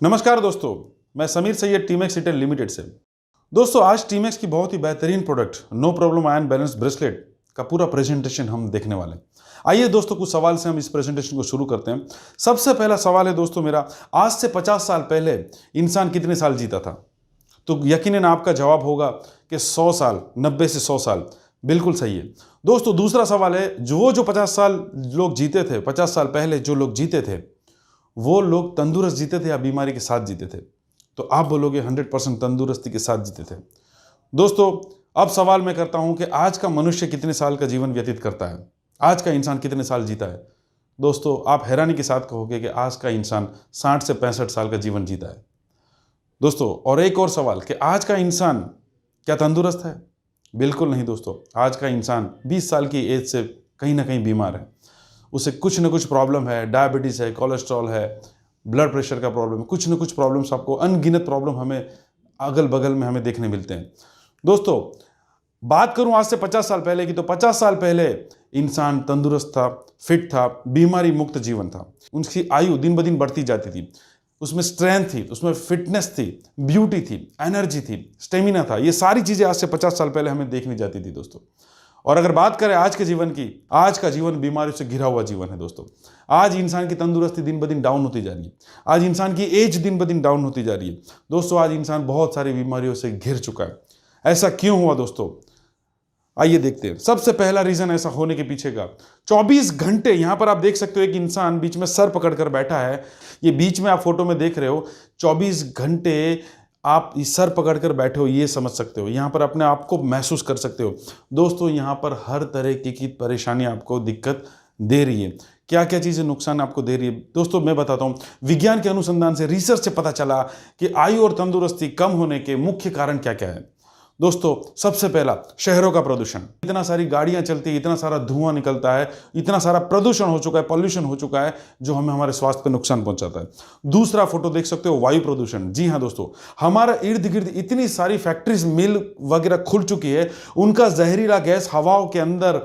नमस्कार दोस्तों, मैं समीर सैयद टीमेक्स रिटेल लिमिटेड से। दोस्तों, आज टीमेक्स की बहुत ही बेहतरीन product no problem ion balance bracelet का पूरा प्रेजेंटेशन हम देखने वाले हैं। आइए दोस्तों, कुछ सवाल से हम इस प्रेजेंटेशन को शुरू करते हैं। सबसे पहला सवाल है दोस्तों मेरा, आज से 50 साल पहले इंसान कितने साल जीता था? तो यकीनन आपका जवाब होगा कि 100 साल, 90 से 100 साल। बिल्कुल सही है दोस्तों। दूसरा सवाल है, जो 50 साल लोग जीते थे, 50 साल पहले जो लोग जीते थे, वो लोग तंदुरुस्त जीते थे या बीमारी के साथ जीते थे? तो आप बोलोगे 100% तंदुरुस्ती के साथ जीते थे। दोस्तों, अब सवाल मैं करता हूं कि आज का मनुष्य कितने साल का जीवन व्यतीत करता है? आज का इंसान कितने साल जीता है? दोस्तों, आप हैरानी के साथ कहोगे कि आज का इंसान 60 से 65 साल का जीवन जीता है। दोस्तों, और एक और सवाल कि आज का इंसान क्या तंदुरुस्त है? बिल्कुल नहीं दोस्तों। आज का इंसान 20 साल की एज से कहीं ना कहीं बीमार है। उसे कुछ न कुछ प्रॉब्लम है, डायबिटीज़ है, कोलेस्ट्रॉल है, ब्लड प्रेशर का प्रॉब्लम, कुछ न कुछ प्रॉब्लम्स, आपको अनगिनत प्रॉब्लम हमें अगल बगल में हमें देखने मिलते हैं। दोस्तों, बात करूं आज से 50 साल पहले की, तो 50 साल पहले इंसान तंदुरुस्त था, फिट था, बीमारी मुक्त जीवन था। उनकी आयु दिन ब दिन बढ़ती जाती थी। उसमें स्ट्रेंथ थी, उसमें फिटनेस थी, ब्यूटी थी, एनर्जी थी, स्टेमिना था। ये सारी चीज़ें आज से 50 साल पहले हमें देखनी जाती थी दोस्तों। और अगर बात करें आज के जीवन की, आज का जीवन बीमारियों से घिरा हुआ जीवन है दोस्तों। आज इंसान की तंदुरुस्ती दिन ब दिन डाउन होती जा रही है। आज इंसान की एज दिन ब दिन डाउन होती जा रही है दोस्तों। आज इंसान बहुत सारी बीमारियों से घिर चुका है। ऐसा क्यों हुआ दोस्तों? आइए देखते हैं। सबसे पहला रीजन ऐसा होने के पीछे का, 24 घंटे, यहां पर आप देख सकते हो एक इंसान बीच में सर पकड़कर बैठा है। ये बीच में आप फोटो में देख रहे हो, 24 घंटे आप इस सर पकड़कर बैठे हो, ये समझ सकते हो। यहाँ पर अपने आप को महसूस कर सकते हो दोस्तों। यहाँ पर हर तरह की परेशानी आपको दिक्कत दे रही है। क्या क्या चीज़ें नुकसान आपको दे रही है दोस्तों, मैं बताता हूँ। विज्ञान के अनुसंधान से, रिसर्च से पता चला कि आयु और तंदुरुस्ती कम होने के मुख्य कारण क्या क्या है दोस्तों। सबसे पहला, शहरों का प्रदूषण। इतना सारी गाड़ियां चलती है, इतना सारा धुआं निकलता है, इतना सारा प्रदूषण हो चुका है, पॉल्यूशन हो चुका है, जो हमें हमारे स्वास्थ्य पर नुकसान पहुंचाता है। दूसरा फोटो देख सकते हो, वायु प्रदूषण। जी हां दोस्तों, हमारा इर्द गिर्द इतनी सारी फैक्ट्रीज, मिल वगैरह खुल चुकी है, उनका जहरीला गैस हवाओं के अंदर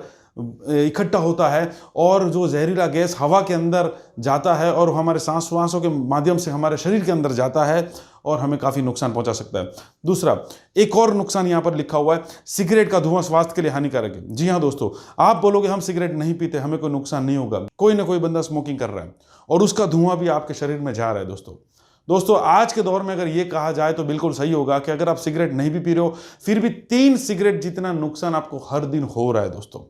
इकट्ठा होता है, और जो जहरीला गैस हवा के अंदर जाता है और हमारे सांसों के माध्यम से हमारे शरीर के अंदर जाता है और हमें काफ़ी नुकसान पहुंचा सकता है। दूसरा, एक और नुकसान यहां पर लिखा हुआ है, सिगरेट का धुआं स्वास्थ्य के लिए हानिकारक है। जी हां दोस्तों, आप बोलोगे हम सिगरेट नहीं पीते, हमें कोई नुकसान नहीं होगा। कोई ना कोई बंदा स्मोकिंग कर रहा है और उसका धुआं भी आपके शरीर में जा रहा है दोस्तों। आज के दौर में अगर ये कहा जाए तो बिल्कुल सही होगा कि अगर आप सिगरेट नहीं भी पी रहे हो, फिर भी 3 सिगरेट जितना नुकसान आपको हर दिन हो रहा है दोस्तों।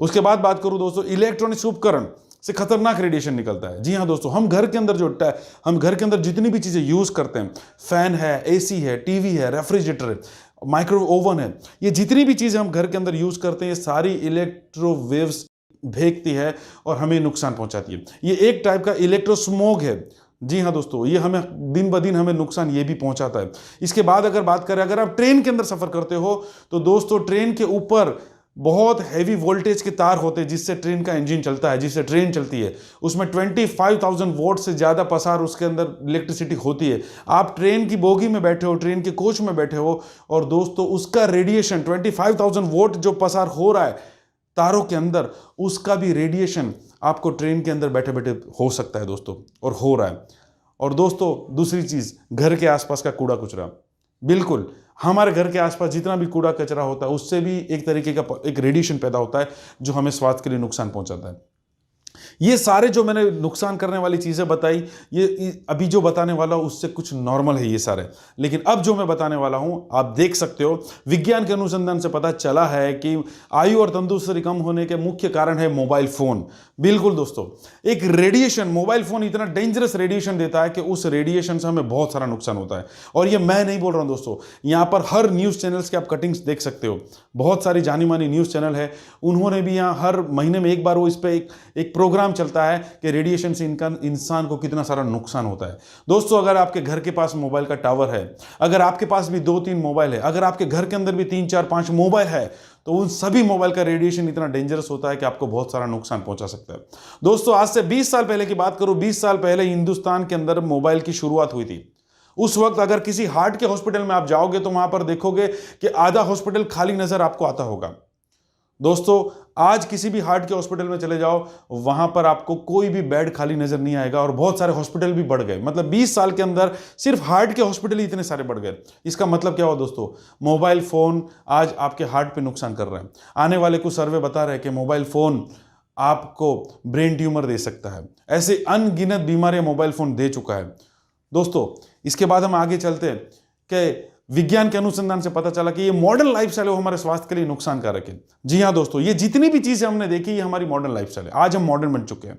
उसके बाद बात करूं दोस्तों, इलेक्ट्रॉनिक्स उपकरण से खतरनाक रेडिएशन निकलता है। जी हां दोस्तों, हम घर के अंदर जितनी भी चीजें यूज करते हैं, फैन है, एसी है, टीवी है, रेफ्रिजरेटर है, माइक्रोवेव ओवन है, ये जितनी भी चीजें हम घर के अंदर यूज करते हैं, ये सारी इलेक्ट्रोवेव्स भेजती है और हमें नुकसान पहुंचाती है। ये एक टाइप का इलेक्ट्रोस्मोग है। जी हाँ दोस्तों, ये हमें दिन ब दिन हमें नुकसान ये भी पहुंचाता है। इसके बाद अगर बात करें, अगर आप ट्रेन के अंदर सफर करते हो तो दोस्तों, ट्रेन के ऊपर बहुत हैवी वोल्टेज के तार होते हैं जिससे ट्रेन का इंजन चलता है, जिससे ट्रेन चलती है। उसमें 25,000 वोल्ट से ज़्यादा पसार उसके अंदर इलेक्ट्रिसिटी होती है। आप ट्रेन की बोगी में बैठे हो, ट्रेन के कोच में बैठे हो, और दोस्तों उसका रेडिएशन 25,000 वोल्ट जो पसार हो रहा है तारों के अंदर, उसका भी रेडिएशन आपको ट्रेन के अंदर बैठे बैठे हो सकता है दोस्तों, और हो रहा है। और दोस्तों, दूसरी चीज़, घर के आसपास का कूड़ा कचरा। बिल्कुल, हमारे घर के आसपास जितना भी कूड़ा कचरा होता है, उससे भी एक तरीके का एक रेडिएशन पैदा होता है जो हमें स्वास्थ्य के लिए नुकसान पहुंचाता है। ये सारे जो मैंने नुकसान करने वाली चीज़ें बताई, ये अभी जो बताने वाला हूं उससे कुछ नॉर्मल है ये सारे। लेकिन अब जो मैं बताने वाला हूं, आप देख सकते हो, विज्ञान के अनुसंधान से पता चला है कि आयु और तंदुरुस्ती कम होने के मुख्य कारण है मोबाइल फोन। बिल्कुल दोस्तों, एक रेडिएशन, मोबाइल फोन इतना डेंजरस रेडिएशन देता है कि उस रेडिएशन से हमें बहुत सारा नुकसान होता है। और ये मैं नहीं बोल रहा हूं दोस्तों, यहां पर हर न्यूज़ चैनल्स के आप कटिंग्स देख सकते हो। बहुत सारी जानी मानी न्यूज़ चैनल है, उन्होंने भी यहाँ हर महीने में एक बार वो इस पर एक प्रोग्राम चलता है कि रेडिएशन से इंसान को कितना सारा नुकसान होता है। दोस्तों, अगर आपके घर के पास मोबाइल का टावर है, अगर आपके पास भी 2-3 मोबाइल है, अगर आपके घर के अंदर भी 3-4-5 मोबाइल है, तो उन सभी मोबाइल का रेडिएशन इतना डेंजरस होता है कि आपको बहुत सारा नुकसान पहुंचा सकता है दोस्तों। आज से 20 साल पहले की बात करूं, 20 साल पहले हिंदुस्तान के अंदर मोबाइल की शुरुआत हुई थी। उस वक्त अगर किसी हार्ट के हॉस्पिटल में आप जाओगे तो वहां पर देखोगे कि आधा हॉस्पिटल खाली नजर आपको आता होगा। दोस्तों आज किसी भी हार्ट के हॉस्पिटल में चले जाओ, वहां पर आपको कोई भी बेड खाली नजर नहीं आएगा, और बहुत सारे हॉस्पिटल भी बढ़ गए। मतलब 20 साल के अंदर सिर्फ हार्ट के हॉस्पिटल ही इतने सारे बढ़ गए। इसका मतलब क्या हुआ दोस्तों? मोबाइल फोन आज आपके हार्ट पे नुकसान कर रहे हैं। आने वाले कुछ सर्वे बता रहे हैं कि मोबाइल फोन आपको ब्रेन ट्यूमर दे सकता है। ऐसे अनगिनत बीमारियां मोबाइल फोन दे चुका है दोस्तों। इसके बाद हम आगे चलते हैं कि विज्ञान के अनुसंधान से पता चला कि ये मॉडर्न लाइफस्टाइल है वो हमारे स्वास्थ्य के लिए नुकसानकारक है। जी हां दोस्तों, ये जितनी भी चीजें हमने देखी ये हमारी मॉडर्न लाइफस्टाइल है। आज हम मॉडर्न बन चुके हैं,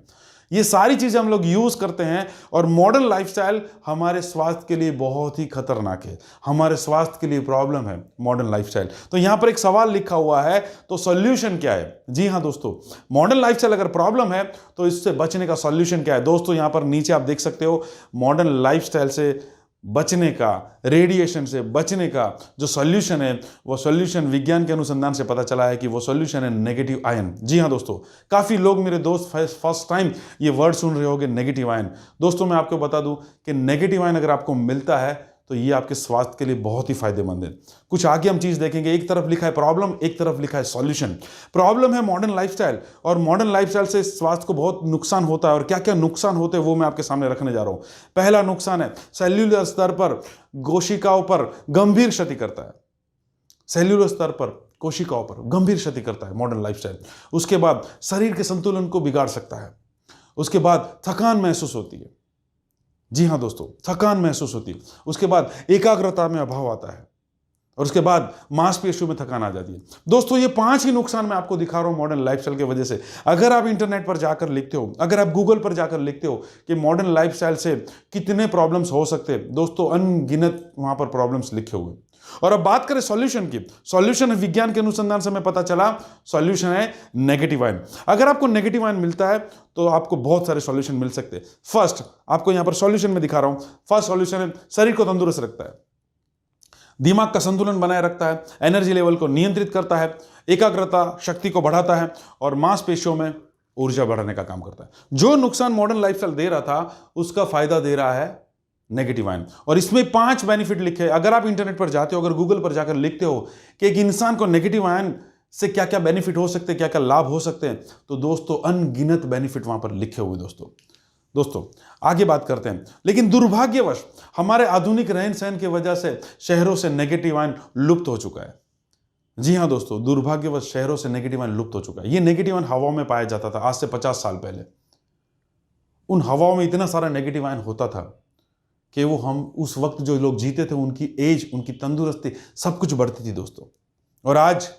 ये सारी चीजें हम लोग यूज करते हैं, और मॉडर्न लाइफस्टाइल हमारे स्वास्थ्य के लिए बहुत ही खतरनाक है, हमारे स्वास्थ्य के लिए प्रॉब्लम है मॉडर्न लाइफस्टाइल। तो यहां पर एक सवाल लिखा हुआ है, तो सॉल्यूशन क्या है? जी हां दोस्तों, मॉडर्न लाइफस्टाइल अगर प्रॉब्लम है तो इससे बचने का सॉल्यूशन क्या है? दोस्तों यहां पर नीचे आप देख सकते हो, मॉडर्न लाइफस्टाइल से बचने का, रेडिएशन से बचने का जो सॉल्यूशन है, वो सॉल्यूशन विज्ञान के अनुसंधान से पता चला है कि वो सॉल्यूशन है नेगेटिव आयन। जी हां दोस्तों, काफी लोग मेरे दोस्त फर्स्ट टाइम ये वर्ड सुन रहे होंगे, नेगेटिव आयन। दोस्तों मैं आपको बता दूं कि नेगेटिव आयन अगर आपको मिलता है तो ये आपके स्वास्थ्य के लिए बहुत ही फायदेमंद है। कुछ आगे हम चीज देखेंगे, एक तरफ लिखा है प्रॉब्लम, एक तरफ लिखा है सॉल्यूशन। प्रॉब्लम है मॉडर्न लाइफस्टाइल, और मॉडर्न लाइफस्टाइल से स्वास्थ्य को बहुत नुकसान होता है, और क्या क्या नुकसान होते हैं वो मैं आपके सामने रखने जा रहा हूं। पहला नुकसान है सेल्यूलर स्तर पर कोशिकाओं पर गंभीर क्षति करता है। सेल्यूलर स्तर पर कोशिकाओं पर गंभीर क्षति करता है मॉडर्न लाइफस्टाइल। उसके बाद शरीर के संतुलन को बिगाड़ सकता है। उसके बाद थकान महसूस होती है। जी हां दोस्तों, थकान महसूस होती है। उसके बाद एकाग्रता में अभाव आता है, और उसके बाद मांसपेशियों में थकान आ जाती है। दोस्तों ये 5 ही नुकसान मैं आपको दिखा रहा हूं मॉडर्न लाइफस्टाइल की वजह से। अगर आप इंटरनेट पर जाकर लिखते हो, अगर आप गूगल पर जाकर लिखते हो कि मॉडर्न लाइफस्टाइल से कितने प्रॉब्लम्स हो सकते हैं, दोस्तों अनगिनत वहां पर प्रॉब्लम्स लिखे हुए। और अब बात करें सॉल्यूशन की, सॉल्यूशन विज्ञान के अनुसंधान से हमें पता चला, सॉल्यूशन है नेगेटिव आयन। अगर आपको नेगेटिव आयन मिलता है तो आपको बहुत सारे सॉल्यूशन मिल सकते हैं। फर्स्ट आपको यहां पर सॉल्यूशन में दिखा रहा हूं, फर्स्ट सॉल्यूशन है शरीर को तंदुरुस्त रखता है, दिमाग का संतुलन बनाए रखता है, एनर्जी लेवल को नियंत्रित करता है, एकाग्रता शक्ति को बढ़ाता है, और मांसपेशियों में ऊर्जा बढ़ाने का काम करता है। जो नुकसान मॉडर्न लाइफस्टाइल दे रहा था उसका फायदा दे रहा है नेगेटिव आयन। और इसमें 5 बेनिफिट लिखे। अगर आप इंटरनेट पर जाते हो, अगर गूगल पर जाकर लिखते हो कि एक इंसान को नेगेटिव आयन से क्या क्या बेनिफिट हो सकते हैं, क्या क्या लाभ हो सकते हैं, तो दोस्तों अनगिनत बेनिफिट वहां पर लिखे हुए। दोस्तों आगे बात करते हैं। लेकिन दुर्भाग्यवश हमारे आधुनिक रहन सहन की वजह से शहरों से नेगेटिव आयन लुप्त हो चुका है। जी हां दोस्तों, दुर्भाग्यवश शहरों से नेगेटिव आयन लुप्त हो चुका है। ये नेगेटिव आयन हवाओं में पाया जाता था आज से 50 साल पहले। उन हवाओं में इतना सारा नेगेटिव आयन होता था कि वो हम उस वक्त जो लोग जीते थे उनकी एज, उनकी तंदुरुस्ती सब कुछ बढ़ती थी दोस्तों। और आज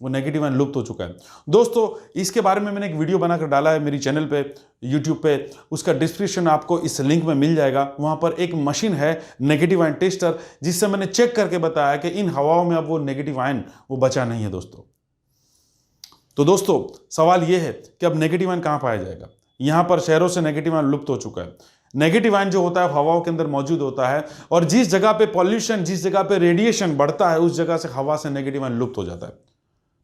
वो नेगेटिव आयन लुप्त हो चुका है। दोस्तों इसके बारे में मैंने एक वीडियो बनाकर डाला है मेरी चैनल पे, यूट्यूब पे। उसका डिस्क्रिप्शन आपको इस लिंक में मिल जाएगा। वहां पर एक मशीन है नेगेटिव आयन टेस्टर, जिससे मैंने चेक करके बताया कि इन हवाओं में अब वो नेगेटिव आयन वो बचा नहीं है दोस्तों। तो दोस्तों सवाल ये है कि अब नेगेटिव आयन कहां पाया जाएगा? यहां पर शहरों से नेगेटिव आयन लुप्त हो चुका है। नेगेटिव आयन जो होता है हवाओं के अंदर मौजूद होता है, और जिस जगह पे पॉल्यूशन, जिस जगह पे रेडिएशन बढ़ता है, उस जगह से हवा से नेगेटिव आयन लुप्त हो जाता है।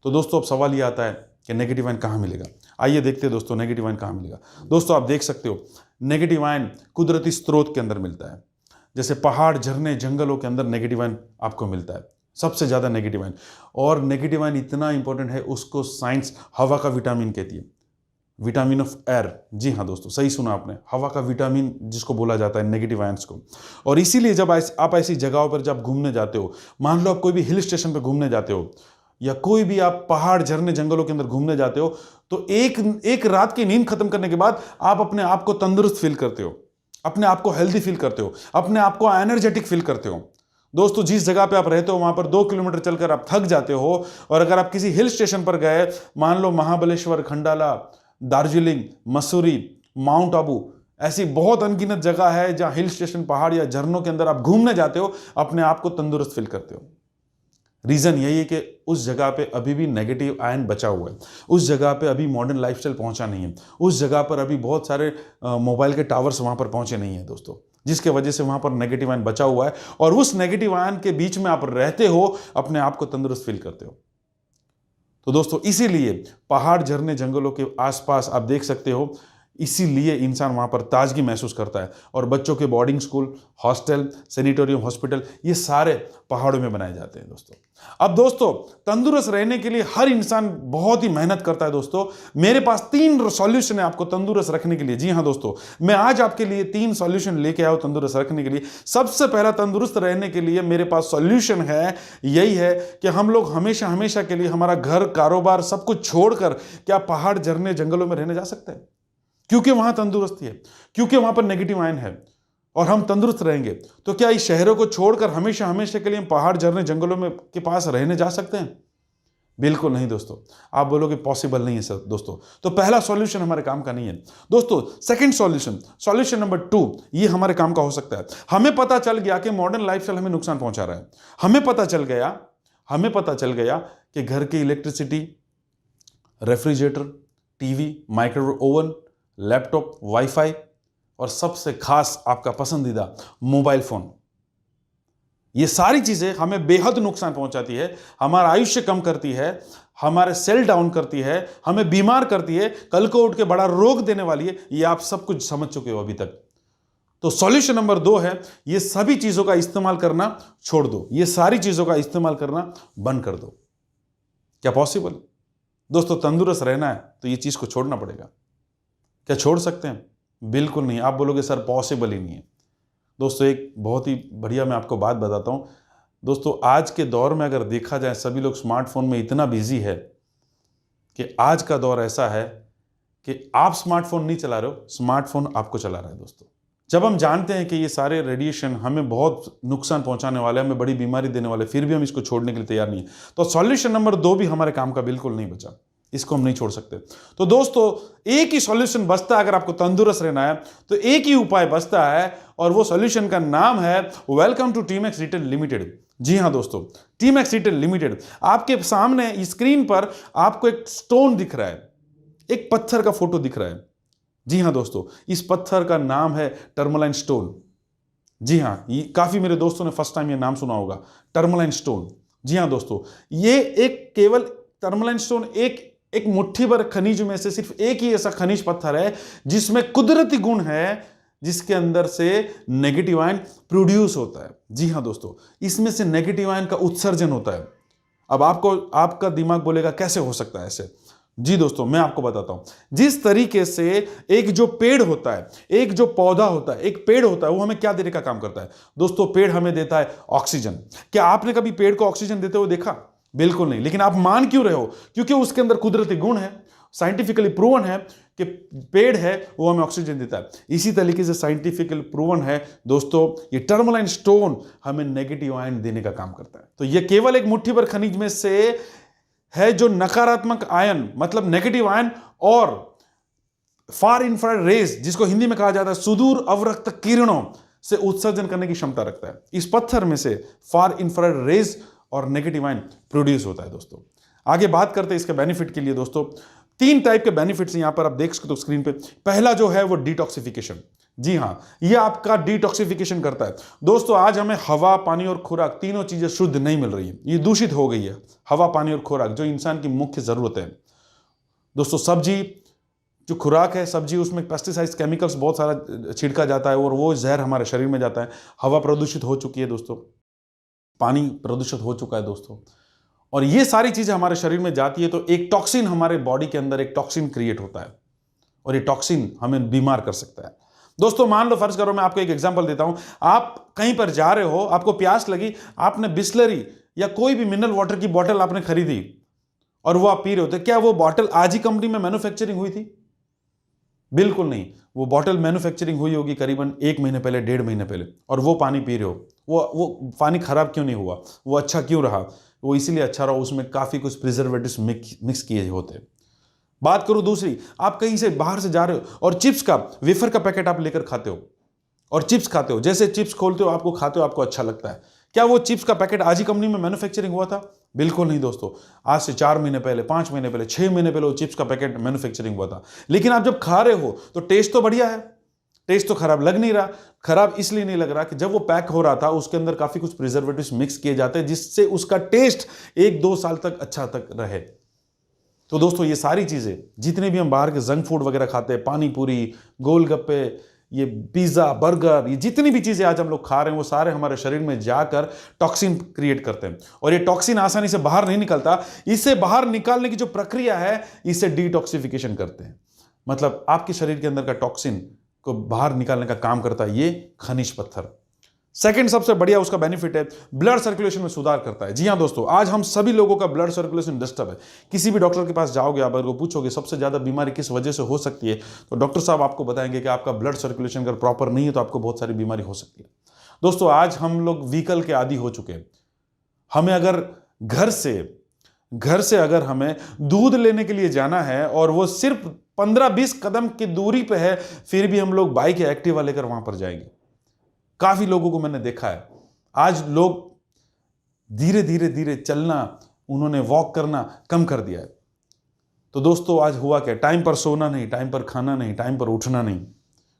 तो दोस्तों अब सवाल ये आता है कि नेगेटिव आयन कहां मिलेगा? आइए देखते हैं दोस्तों नेगेटिव आयन कहां मिलेगा। दोस्तों आप देख सकते हो नेगेटिव आयन कुदरती स्रोत के अंदर मिलता है। जैसे पहाड़, झरने, जंगलों के अंदर नेगेटिव आयन आपको मिलता है, सबसे ज्यादा नेगेटिव आयन। और नेगेटिव आयन इतना इंपॉर्टेंट है, उसको साइंस हवा का विटामिन कहती है, विटामिन ऑफ एयर। जी हाँ दोस्तों, सही सुना आपने, हवा का विटामिन जिसको बोला जाता है नेगेटिव आयंस को। और इसीलिए जब आप ऐसी जगहों पर जब घूमने जाते हो, मान लो आप कोई भी हिल स्टेशन पर घूमने जाते हो, या कोई भी आप पहाड़, झरने, जंगलों के अंदर घूमने जाते हो, तो एक रात की नींद खत्म करने के बाद आप अपने आप को तंदुरुस्त फील करते हो, अपने आप को हेल्दी फील करते हो, अपने आप को एनर्जेटिक फील करते हो। दोस्तों जिस जगह पे आप रहते हो वहां पर 2 किलोमीटर चलकर आप थक जाते हो, और अगर आप किसी हिल स्टेशन पर गए, मान लो महाबलेश्वर, खंडाला, दार्जिलिंग, मसूरी, माउंट आबू, ऐसी बहुत अनगिनत जगह है जहां हिल स्टेशन, पहाड़ या झरनों के अंदर आप घूमने जाते हो, अपने आप को तंदुरुस्त फील करते हो। रीजन यही है कि उस जगह पे अभी भी नेगेटिव आयन बचा हुआ है, उस जगह पे अभी मॉडर्न लाइफस्टाइल पहुंचा नहीं है, उस जगह पर अभी बहुत सारे मोबाइल के टावर्स वहां पर पहुंचे नहीं है दोस्तों, जिसके वजह से वहां पर नेगेटिव आयन बचा हुआ है। और उस नेगेटिव आयन के बीच में आप रहते हो, अपने आप को तंदुरुस्त फील करते हो। तो दोस्तों इसीलिए पहाड़, झरने, जंगलों के आसपास आप देख सकते हो, इसीलिए इंसान वहाँ पर ताजगी महसूस करता है। और बच्चों के boarding school, hostel, sanatorium, hospital, ये सारे पहाड़ों में बनाए जाते हैं दोस्तों। अब दोस्तों, तंदुरुस्त रहने के लिए हर इंसान बहुत ही मेहनत करता है दोस्तों। मेरे पास 3 सॉल्यूशन है आपको तंदुरुस्त रखने के लिए। जी हाँ दोस्तों, मैं आज आपके लिए 3 सॉल्यूशन लेके आया हूं तंदुरुस्त रखने के लिए। सबसे पहला, तंदुरुस्त रहने के लिए मेरे पास सॉल्यूशन है, यही है कि हम लोग हमेशा हमेशा के लिए हमारा घर, कारोबार सब कुछ छोड़कर क्या पहाड़, झरने, जंगलों में रहने जा सकते हैं? क्योंकि वहां तंदुरुस्ती है, क्योंकि वहां पर नेगेटिव आयन है और हम तंदुरुस्त रहेंगे। तो क्या इस शहरों को छोड़कर हमेशा हमेशा के लिए हम पहाड़, झरने, जंगलों में के पास रहने जा सकते हैं? बिल्कुल नहीं दोस्तों। आप बोलोगे पॉसिबल नहीं है सर दोस्तों, तो पहला सॉल्यूशन हमारे काम का नहीं है दोस्तों। सेकंड सॉल्यूशन नंबर 2, ये हमारे काम का हो सकता है। हमें पता चल गया कि मॉडर्न लाइफस्टाइल हमें नुकसान पहुंचा रहा है। हमें पता चल गया कि घर की electricity, refrigerator, TV, microwave oven, laptop, wifi और सबसे खास आपका पसंदीदा मोबाइल फोन, ये सारी चीजें हमें बेहद नुकसान पहुंचाती है, हमारा आयुष्य कम करती है, हमारे सेल डाउन करती है, हमें बीमार करती है, कल को उठ के बड़ा रोग देने वाली है। ये आप सब कुछ समझ चुके हो अभी तक। तो सॉल्यूशन नंबर 2 है, ये सभी चीजों का इस्तेमाल करना छोड़ दो, ये सारी चीजों का इस्तेमाल करना बंद कर दो। क्या पॉसिबल? दोस्तों, तंदुरुस्त रहना है तो ये चीज को छोड़ना पड़ेगा। क्या छोड़ सकते हैं? बिल्कुल नहीं। आप बोलोगे सर पॉसिबल ही नहीं है। दोस्तों, एक बहुत ही बढ़िया मैं आपको बात बताता हूं दोस्तों। आज के दौर में अगर देखा जाए, सभी लोग स्मार्टफोन में इतना बिजी है कि आज का दौर ऐसा है कि आप स्मार्टफोन नहीं चला रहे हो, स्मार्टफोन आपको चला रहा है दोस्तों। जब हम जानते हैं कि ये सारे रेडिएशन हमें बहुत नुकसान पहुंचाने वाले, हमें बड़ी बीमारी देने वाले, फिर भी हम इसको छोड़ने के लिए तैयार नहीं है, तो सॉल्यूशन नंबर 2 भी हमारे काम का बिल्कुल नहीं बचा। इसको हम नहीं छोड़ सकते। तो दोस्तों, एक ही सॉल्यूशन बचता है। अगर आपको तंदुरुस्त रहना है तो एक ही उपाय बचता है, और वो सॉल्यूशन का नाम है welcome to Teemax retail limited. जी हां दोस्तों, टीमैक्स रिटेल लिमिटेड। आपके सामने स्क्रीन पर आपको एक स्टोन दिख रहा है, एक पत्थर का फोटो दिख रहा है। जी हां दोस्तों, इस पत्थर का नाम है टर्मलाइन स्टोन। जी हां, ये काफी मेरे दोस्तों ने फर्स्ट टाइम ये नाम सुना होगा, टर्मलाइन स्टोन। जी हां दोस्तों, ये एक केवल टर्मलाइन स्टोन एक मुट्ठी भर खनिज में से सिर्फ एक ही ऐसा खनिज पत्थर है जिसमें कुदरती गुण है, जिसके अंदर से नेगेटिव आयन प्रोड्यूस होता है। जी हां दोस्तों, इसमें से नेगेटिव आयन का उत्सर्जन होता है। अब आपका दिमाग बोलेगा कैसे हो सकता है ऐसे? जी दोस्तों, मैं आपको बताता हूं। जिस तरीके से एक जो पेड़ होता है, एक जो पौधा होता है, एक पेड़ होता है, वो हमें क्या देने का काम करता है दोस्तों? पेड़ हमें देता है ऑक्सीजन। क्या आपने कभी पेड़ को ऑक्सीजन देते हुए देखा? बिल्कुल नहीं। लेकिन आप मान क्यों रहे हो? क्योंकि उसके अंदर कुदरती गुण है, साइंटिफिकली प्रूवन है कि पेड़ है वो हमें ऑक्सीजन देता है। इसी तरीके से साइंटिफिकली प्रूवन है दोस्तों, ये टर्मलाइन स्टोन हमें नेगेटिव आयन देने का काम करता है। तो ये केवल एक मुट्ठी भर खनिज में से है जो नकारात्मक आयन, मतलब नेगेटिव आयन, और फार इंफ्रारेड रेज, जिसको हिंदी में कहा जाता है सुदूर अवरक्त किरणों, से उत्सर्जन करने की क्षमता रखता है। इस पत्थर में से फार इंफ्रारेड रेज और नेगेटिव आयन प्रोड्यूस होता है दोस्तों। आगे बात करते हैं इसके बेनिफिट के लिए दोस्तों। 3 टाइप के बेनिफिट्स यहां पर आप देख सकते हो स्क्रीन पे। पहला जो है वो डिटॉक्सिफिकेशन। जी हां, ये आपका डिटॉक्सिफिकेशन करता है दोस्तों। आज हमें हवा, पानी और खुराक, तीनों चीजें शुद्ध नहीं मिल रही है, ये दूषित हो गई है। हवा, पानी और खुराक जो इंसान की मुख्य जरूरत है दोस्तों। सब्जी जो खुराक है, सब्जी, उसमें पेस्टिसाइड्स, केमिकल्स बहुत सारा छिड़का जाता है और वो जहर हमारे शरीर में जाता है। हवा प्रदूषित हो चुकी है दोस्तों, पानी प्रदूषित हो चुका है दोस्तों, और ये सारी चीजें हमारे शरीर में जाती है तो एक टॉक्सिन, हमारे बॉडी के अंदर एक टॉक्सिन क्रिएट होता है और ये टॉक्सिन हमें बीमार कर सकता है दोस्तों। मान लो, फर्ज करो, मैं आपको एक एग्जांपल देता हूं। आप कहीं पर जा रहे हो, आपको प्यास लगी, आपने बिस्लरी या कोई भी मिनरल वाटर की बोतल आपने खरीदी और वो आप पी रहे होते। क्या वो बोतल आज ही कंपनी में मैन्युफैक्चरिंग हुई थी? बिल्कुल नहीं। वो बोतल मैन्युफैक्चरिंग हुई होगी करीबन 1 महीने पहले, 1.5 महीने पहले, और वो पानी पी रहे हो। वो पानी खराब क्यों नहीं हुआ? वो अच्छा क्यों रहा? वो इसीलिए अच्छा रहा, उसमें काफी कुछ प्रिजर्वेटिव्स मिक्स किए होते। बात करूं दूसरी, आप कहीं से बाहर से जा रहे हो और चिप्स का, वेफर का पैकेट आप लेकर खाते हो और चिप्स खाते हो। जैसे चिप्स खोलते हो, आपको खाते हो, आपको अच्छा लगता है। क्या वो चिप्स का पैकेट आज ही कंपनी में मैन्युफैक्चरिंग हुआ था? बिल्कुल नहीं दोस्तों। आज से 4 महीने पहले, 5 महीने पहले, 6 महीने पहले वो चिप्स का पैकेट मैन्युफैक्चरिंग हुआ था। लेकिन आप जब खा रहे हो तो टेस्ट तो बढ़िया है, टेस्ट तो खराब लग नहीं रहा। खराब इसलिए नहीं लग रहा कि जब वो पैक हो रहा था उसके अंदर काफी कुछ प्रिजर्वेटिव्स मिक्स किए जाते हैं जिससे उसका टेस्ट 1-2 साल तक अच्छा तक रहे। तो दोस्तों ये सारी चीज़ें, जितने भी हम बाहर के जंक फूड वगैरह खाते हैं, पानी पूरी, गोलगप्पे, ये पिज़्ज़ा, बर्गर, ये जितनी भी चीज़ें आज हम लोग खा रहे हैं वो सारे हमारे शरीर में जाकर टॉक्सिन क्रिएट करते हैं। और ये टॉक्सिन आसानी से बाहर नहीं निकलता। इसे बाहर निकालने की जो प्रक्रिया है इसे डिटॉक्सिफिकेशन करते हैं। मतलब आपके शरीर के अंदर का टॉक्सिन को बाहर निकालने का काम करता है ये खनिज पत्थर। सेकंड सबसे बढ़िया उसका बेनिफिट है, ब्लड सर्कुलेशन में सुधार करता है। जी हां दोस्तों, आज हम सभी लोगों का ब्लड सर्कुलेशन डिस्टर्ब है। किसी भी डॉक्टर के पास जाओगे, आप अगर पूछोगे सबसे ज्यादा बीमारी किस वजह से हो सकती है, तो डॉक्टर साहब आपको बताएंगे कि आपका ब्लड सर्कुलेशन अगर प्रॉपर नहीं है तो आपको बहुत सारी बीमारी हो सकती है। दोस्तों आज हम लोग व्हीकल के आदी हो चुके हैं। हमें अगर घर से अगर हमें दूध लेने के लिए जाना है और वो सिर्फ 15-20 कदम की दूरी पे है, फिर भी हम लोग बाइक या एक्टिवा लेकर वहां पर जाएंगे। काफी लोगों को मैंने देखा है, आज लोग धीरे धीरे धीरे चलना, उन्होंने वॉक करना कम कर दिया है। तो दोस्तों आज हुआ क्या, टाइम पर सोना नहीं, टाइम पर खाना नहीं, टाइम पर उठना नहीं,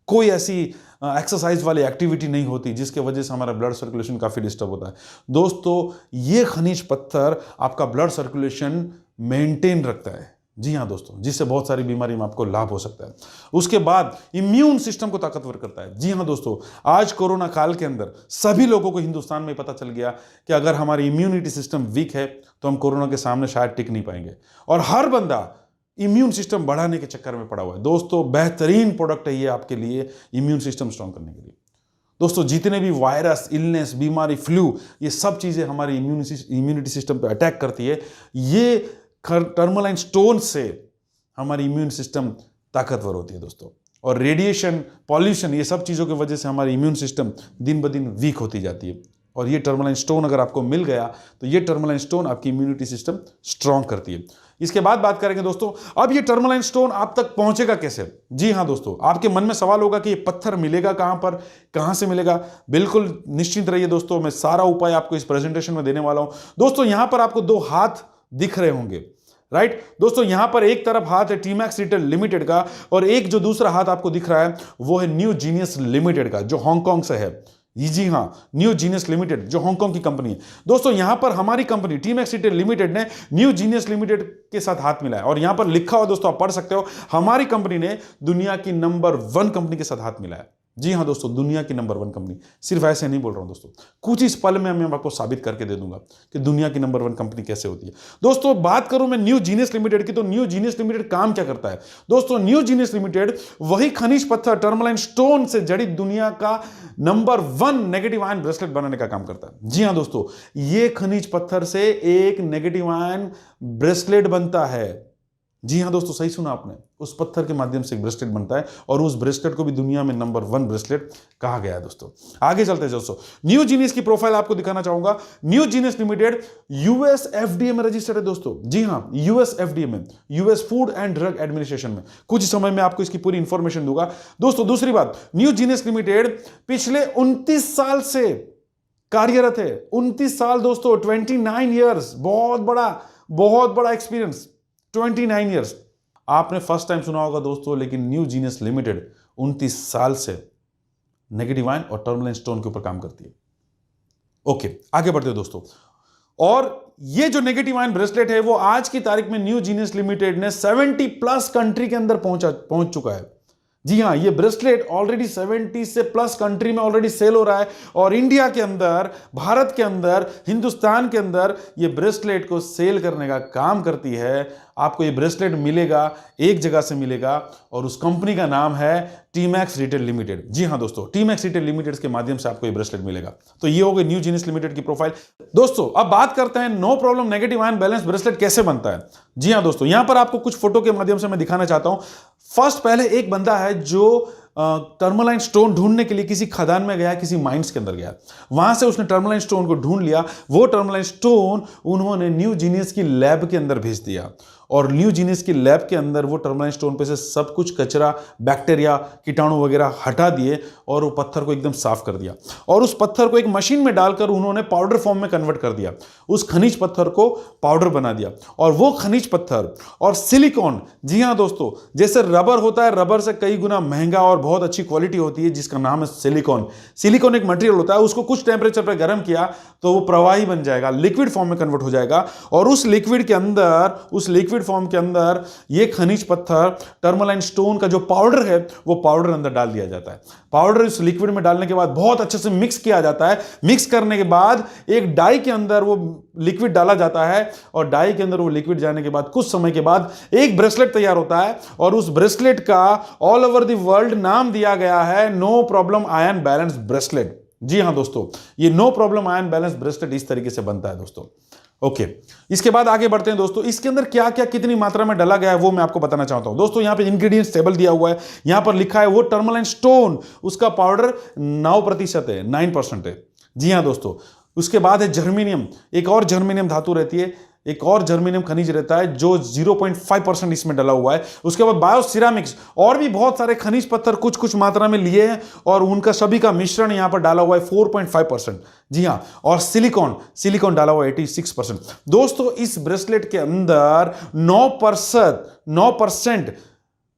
कोई ऐसी एक्सरसाइज वाली एक्टिविटी नहीं होती जिसके वजह से हमारा ब्लड सर्कुलेशन काफी डिस्टर्ब होता है। दोस्तों ये खनिज पत्थर आपका ब्लड सर्कुलेशन मेंटेन रखता है। जी हाँ दोस्तों, जिससे बहुत सारी बीमारी में आपको लाभ हो सकता है। उसके बाद इम्यून सिस्टम को ताकतवर करता है। जी हाँ दोस्तों, आज कोरोना काल के अंदर सभी लोगों को हिंदुस्तान में पता चल गया कि अगर हमारी इम्यूनिटी सिस्टम वीक है तो हम कोरोना के सामने शायद टिक नहीं पाएंगे, और हर बंदा इम्यून सिस्टम बढ़ाने के चक्कर में पड़ा हुआ है। दोस्तों बेहतरीन प्रोडक्ट है ये आपके लिए इम्यून सिस्टम स्ट्रांग करने के लिए। दोस्तों जितने भी वायरस, इलनेस, बीमारी, फ्लू, ये सब चीजें हमारी इम्यूनिटी सिस्टम पर अटैक करती है। ये टर्मलाइन स्टोन से हमारी इम्यून सिस्टम ताकतवर होती है दोस्तों। और रेडिएशन, पॉल्यूशन, ये सब चीज़ों की वजह से हमारी इम्यून सिस्टम दिन ब दिन वीक होती जाती है। और ये टर्मलाइन स्टोन अगर आपको मिल गया तो ये टर्मलाइन स्टोन आपकी इम्यूनिटी सिस्टम स्ट्रांग करती है। इसके बाद बात करेंगे दोस्तों, अब ये टर्मलाइन स्टोन आप तक पहुंचेगा कैसे। जी हां दोस्तों, आपके मन में सवाल होगा कि ये पत्थर मिलेगा कहां पर, कहां से मिलेगा। बिल्कुल निश्चिंत रहिए दोस्तों, मैं सारा उपाय आपको इस प्रेजेंटेशन में देने वाला हूं। दोस्तों यहां पर आपको 2 हाथ दिख रहे होंगे, राइट दोस्तों। यहां पर एक तरफ हाथ है टीमैक्स रिटेल लिमिटेड का, और एक जो दूसरा हाथ आपको दिख रहा है वो है न्यू जीनियस लिमिटेड का, जो हांगकांग से है। जी हां, न्यू जीनियस लिमिटेड जो हांगकांग की कंपनी है। दोस्तों यहां पर हमारी कंपनी टीमैक्स रिटेल लिमिटेड ने न्यू जीनियस लिमिटेड के साथ हाथ मिलाया, और यहां पर लिखा हुआ दोस्तों आप पढ़ सकते हो, हमारी कंपनी ने दुनिया की नंबर 1 कंपनी के साथ हाथ मिलाया। जी हां दोस्तों, दुनिया की नंबर 1 कंपनी। सिर्फ ऐसे नहीं बोल रहा हूं दोस्तों, कुछ इस पल में मैं आपको साबित करके दे दूंगा कि दुनिया की नंबर 1 कंपनी कैसे होती है। दोस्तों बात करूं मैं न्यू जीनियस लिमिटेड की, तो न्यू जीनियस लिमिटेड काम क्या करता है। दोस्तों न्यू जीनियस लिमिटेड वही खनिज पत्थर टर्मलाइन स्टोन से जड़ित दुनिया का नंबर 1 नेगेटिव आयन ब्रेसलेट बनाने का काम करता है। जी हां दोस्तों, यह खनिज पत्थर से एक नेगेटिव आयन ब्रेसलेट बनता है। जी हां दोस्तों, सही सुना आपने, उस पत्थर के माध्यम से एक ब्रेसलेट बनता है, और उस ब्रेसलेट को भी दुनिया में नंबर 1 ब्रेसलेट कहा गया है। दोस्तों आगे चलते हैं दोस्तों, न्यू जीनियस की प्रोफाइल आपको दिखाना चाहूंगा। New genius limited US FDA में रजिस्टर्ड है दोस्तों। जी हां, यूएस एफडीए में, US food and drug administration में। कुछ समय में आपको इसकी पूरी इंफॉर्मेशन दूंगा। दोस्तों दूसरी बात, न्यू जीनियस लिमिटेड पिछले 29 साल से कार्यरत है। 29 साल दोस्तों, 29 ईयर्स, बहुत बड़ा एक्सपीरियंस, 29 ईयर्स। आपने फर्स्ट टाइम सुना होगा दोस्तों, लेकिन न्यू जीनियस लिमिटेड 29 साल से नेगेटिव आयन और टर्मलाइन स्टोन के ऊपर काम करती है। ओके, आगे बढ़ते हैं दोस्तों। और ये जो नेगेटिव आयन ब्रेसलेट है वो आज की तारीख में न्यू जीनियस लिमिटेड ने 70+ कंट्री के अंदर पहुंच चुका है। जी हां, ये ब्रेसलेट ऑलरेडी 70 से प्लस कंट्री में ऑलरेडी सेल हो रहा है, और इंडिया के अंदर, भारत के अंदर, हिंदुस्तान के अंदर ये ब्रेसलेट को सेल करने का काम करती है। आपको ये ब्रेसलेट मिलेगा, एक जगह से मिलेगा, और उस कंपनी का नाम है टीमैक्स रिटेल लिमिटेड। जी हां दोस्तों, टीमैक्स रिटेल लिमिटेड के माध्यम से आपको ये ब्रेसलेट मिलेगा। तो ये हो गई न्यू जीनियस लिमिटेड की प्रोफाइल। दोस्तों अब बात करते हैं no problem negative ion balance bracelet कैसे बनता है। जी हां दोस्तों, यहां पर आपको कुछ फोटो के माध्यम से मैं दिखाना चाहता हूं। फर्स्ट, पहले एक बंदा है जो टर्मलाइन स्टोन ढूंढने के लिए किसी खदान में गया, किसी माइंस के अंदर गया, वहां से उसने टर्मलाइन स्टोन को ढूंढ लिया। वो टर्मलाइन स्टोन उन्होंने न्यू जीनियस की लैब के अंदर भेज दिया, और न्यू जीनियस की लैब के अंदर वो टर्मलाइन स्टोन पे से सब कुछ कचरा, बैक्टीरिया, कीटाणु वगैरह हटा दिए, और वो पत्थर को एकदम साफ कर दिया, और उस पत्थर को एक मशीन में डालकर उन्होंने पाउडर फॉर्म में कन्वर्ट कर दिया। उस खनिज पत्थर को पाउडर बना दिया, और वो खनिज पत्थर और सिलिकॉन, जी हां दोस्तों, जैसे रबर होता है, रबर से कई गुना महंगा और बहुत अच्छी क्वालिटी होती है जिसका नाम है सिलिकॉन। सिलिकॉन एक मटेरियल होता है, उसको कुछ टेम्परेचर पर गर्म किया तो वो प्रवाही बन जाएगा, लिक्विड फॉर्म में कन्वर्ट हो जाएगा, और उस लिक्विड के अंदर, उस लिक्विड लिक्विड फॉर्म के अंदर ये खनिज पत्थर टर्मलाइन स्टोन का जो पाउडर है वो पाउडर अंदर डाल दिया जाता है। पाउडर इस लिक्विड में डालने के बाद बहुत अच्छे से मिक्स किया जाता है। मिक्स करने के बाद एक डाई के अंदर वो लिक्विड डाला जाता है और डाई के अंदर वो लिक्विड जाने के बाद कुछ समय के बाद एक ब्रेसलेट तैयार होता है और उस ब्रेसलेट का ऑल ओवर द वर्ल्ड नाम दिया गया है no problem ion balance bracelet. जी हां दोस्तों, ये no problem ion balance bracelet इस तरीके से बनता है दोस्तों। ओके, इसके बाद आगे बढ़ते हैं दोस्तों। इसके अंदर क्या क्या कितनी मात्रा में डाला गया है वो मैं आपको बताना चाहता हूं दोस्तों। यहां पे इंग्रेडिएंट्स टेबल दिया हुआ है, यहां पर लिखा है वो टर्मलाइन स्टोन, उसका पाउडर 9% है, 9% है। जी हां दोस्तों, उसके बाद है जर्मेनियम, एक और जर्मेनियम धातु रहती है, एक और जर्मेनियम खनिज रहता है जो 0.5% इसमें डाला हुआ है। उसके बाद बायोसिरामिक्स, और भी बहुत सारे खनिज पत्थर कुछ कुछ मात्रा में लिए हैं और उनका सभी का मिश्रण यहां पर डाला हुआ है 4.5%। जी हां, और सिलिकॉन डाला हुआ है 86%। दोस्तों इस ब्रेसलेट के अंदर 9%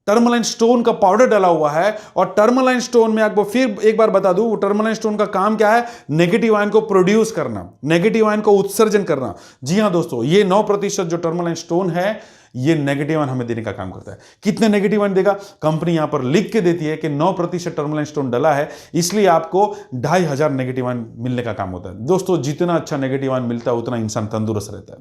टर्मलाइन स्टोन का पाउडर डाला हुआ है। और टर्मलाइन स्टोन में आपको फिर एक बार बता दूं, टर्मलाइन स्टोन का काम क्या है? नेगेटिव आयन को प्रोड्यूस करना, नेगेटिव आयन को उत्सर्जन करना। जी हां दोस्तों, ये 9% जो टर्मलाइन स्टोन है ये नेगेटिव आयन हमें देने का काम करता है। कितने नेगेटिव आयन देगा? कंपनी यहां पर लिख के देती है कि 9% टर्मलाइन स्टोन डला है, इसलिए आपको 2500 नेगेटिव आयन मिलने का काम होता है। दोस्तों जितना अच्छा नेगेटिव आयन मिलता है उतना इंसान तंदुरुस्त रहता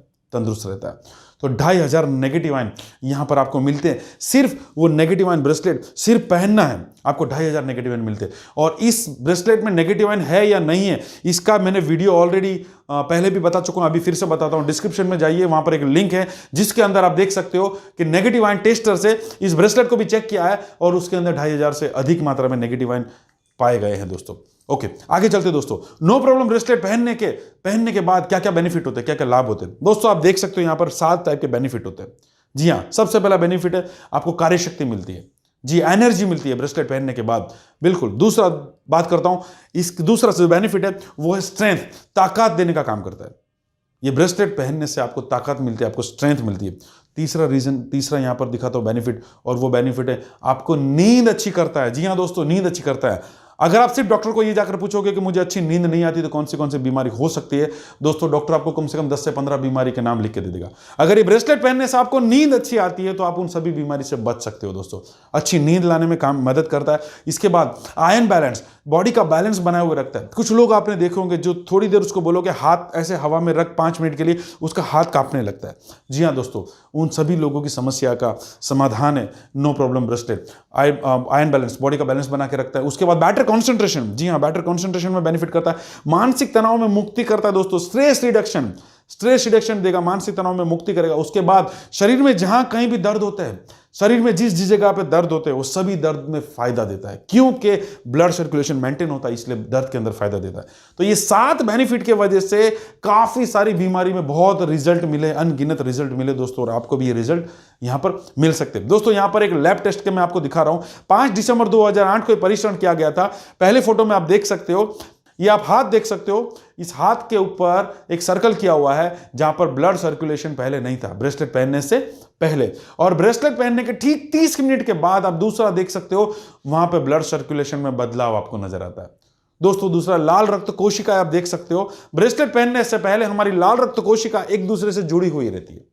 है। तो 2500 नेगेटिव आयन यहां पर आपको मिलते हैं। सिर्फ वो नेगेटिव आयन ब्रेसलेट सिर्फ पहनना है, आपको 2500 नेगेटिव आयन मिलते हैं। और इस ब्रेसलेट में नेगेटिव आयन है या नहीं है इसका मैंने वीडियो ऑलरेडी पहले भी बता चुका हूं, अभी फिर से बताता हूं। डिस्क्रिप्शन में जाइए, वहां पर एक लिंक है जिसके अंदर आप देख सकते हो कि नेगेटिव आयन टेस्टर से इस ब्रेसलेट को भी चेक किया है और उसके अंदर 2500 से अधिक मात्रा में नेगेटिव आयन पाए गए हैं दोस्तों। ओके, आगे चलते दोस्तों। नो प्रॉब्लम ब्रेसलेट पहनने के बाद क्या क्या बेनिफिट होते हैं, क्या क्या लाभ होते हैं दोस्तों? आप देख सकते हो यहां पर 7 टाइप के बेनिफिट होते हैं। जी हां, सबसे पहला बेनिफिट है आपको कार्यशक्ति मिलती है, जी एनर्जी मिलती है ब्रेसलेट पहनने के बाद। बिल्कुल। दूसरा बात करता हूं, इस दूसरा जो बेनिफिट है वो है स्ट्रेंथ, ताकत देने का काम करता है। ये ब्रेसलेट पहनने से आपको ताकत मिलती है, आपको स्ट्रेंथ मिलती है। तीसरा यहां पर दिखाता हूं बेनिफिट, और वो बेनिफिट है आपको नींद अच्छी करता है। जी हां दोस्तों, नींद अच्छी करता है। अगर आप सिर्फ डॉक्टर को ये जाकर पूछोगे कि मुझे अच्छी नींद नहीं आती तो कौन सी बीमारी हो सकती है, दोस्तों डॉक्टर आपको कम से कम 10 से 15 बीमारी के नाम लिख के दे देगा। अगर ये ब्रेसलेट पहनने से आपको नींद अच्छी आती है तो आप उन सभी बीमारी से बच सकते हो दोस्तों। अच्छी नींद लाने में काम मदद करता है। इसके बाद आयन बैलेंस, बॉडी का बैलेंस बनाए हुए रखता है। कुछ लोग आपने देखे होंगे जो थोड़ी देर उसको बोलोगे हाथ ऐसे हवा में रख 5 मिनट के लिए, उसका हाथ कांपने लगता है। जी हाँ दोस्तों, उन सभी लोगों की समस्या का समाधान है no problem bracelet. Ion balance, body का बैलेंस बना के रखता है। उसके बाद बेटर कॉन्सेंट्रेशन, जी हाँ बेटर कॉन्सेंट्रेशन में बेनिफिट करता है। मानसिक तनाव में मुक्ति करता है दोस्तों। स्ट्रेस रिडक्शन देगा, मानसिक तनाव में मुक्ति करेगा। उसके बाद शरीर में जहां कहीं भी दर्द होता है, शरीर में जिस जगह पे दर्द होते हैं वो सभी दर्द में फायदा देता है, क्योंकि ब्लड सर्कुलेशन मेंटेन होता है, इसलिए दर्द के अंदर फायदा देता है। तो ये 7 बेनिफिट के वजह से काफी सारी बीमारी में बहुत रिजल्ट मिले, अनगिनत रिजल्ट मिले दोस्तों, और आपको भी ये रिजल्ट यहां पर मिल सकते हैं दोस्तों। यहां पर एक लैब टेस्ट के मैं आपको दिखा रहा हूं। 5 दिसंबर 2008 को परीक्षण किया गया था। पहले फोटो में आप देख सकते हो, ये आप हाथ देख सकते हो, इस हाथ के ऊपर एक सर्कल किया हुआ है जहां पर ब्लड सर्कुलेशन पहले नहीं था, ब्रेसलेट पहनने से पहले। और ब्रेसलेट पहनने के ठीक 30 मिनट के बाद आप दूसरा देख सकते हो, वहां पे ब्लड सर्कुलेशन में बदलाव आपको नजर आता है दोस्तों। दूसरा लाल रक्त कोशिका आप देख सकते हो, ब्रेसलेट पहनने से पहले हमारी लाल रक्त कोशिका एक दूसरे से जुड़ी हुई रहती है।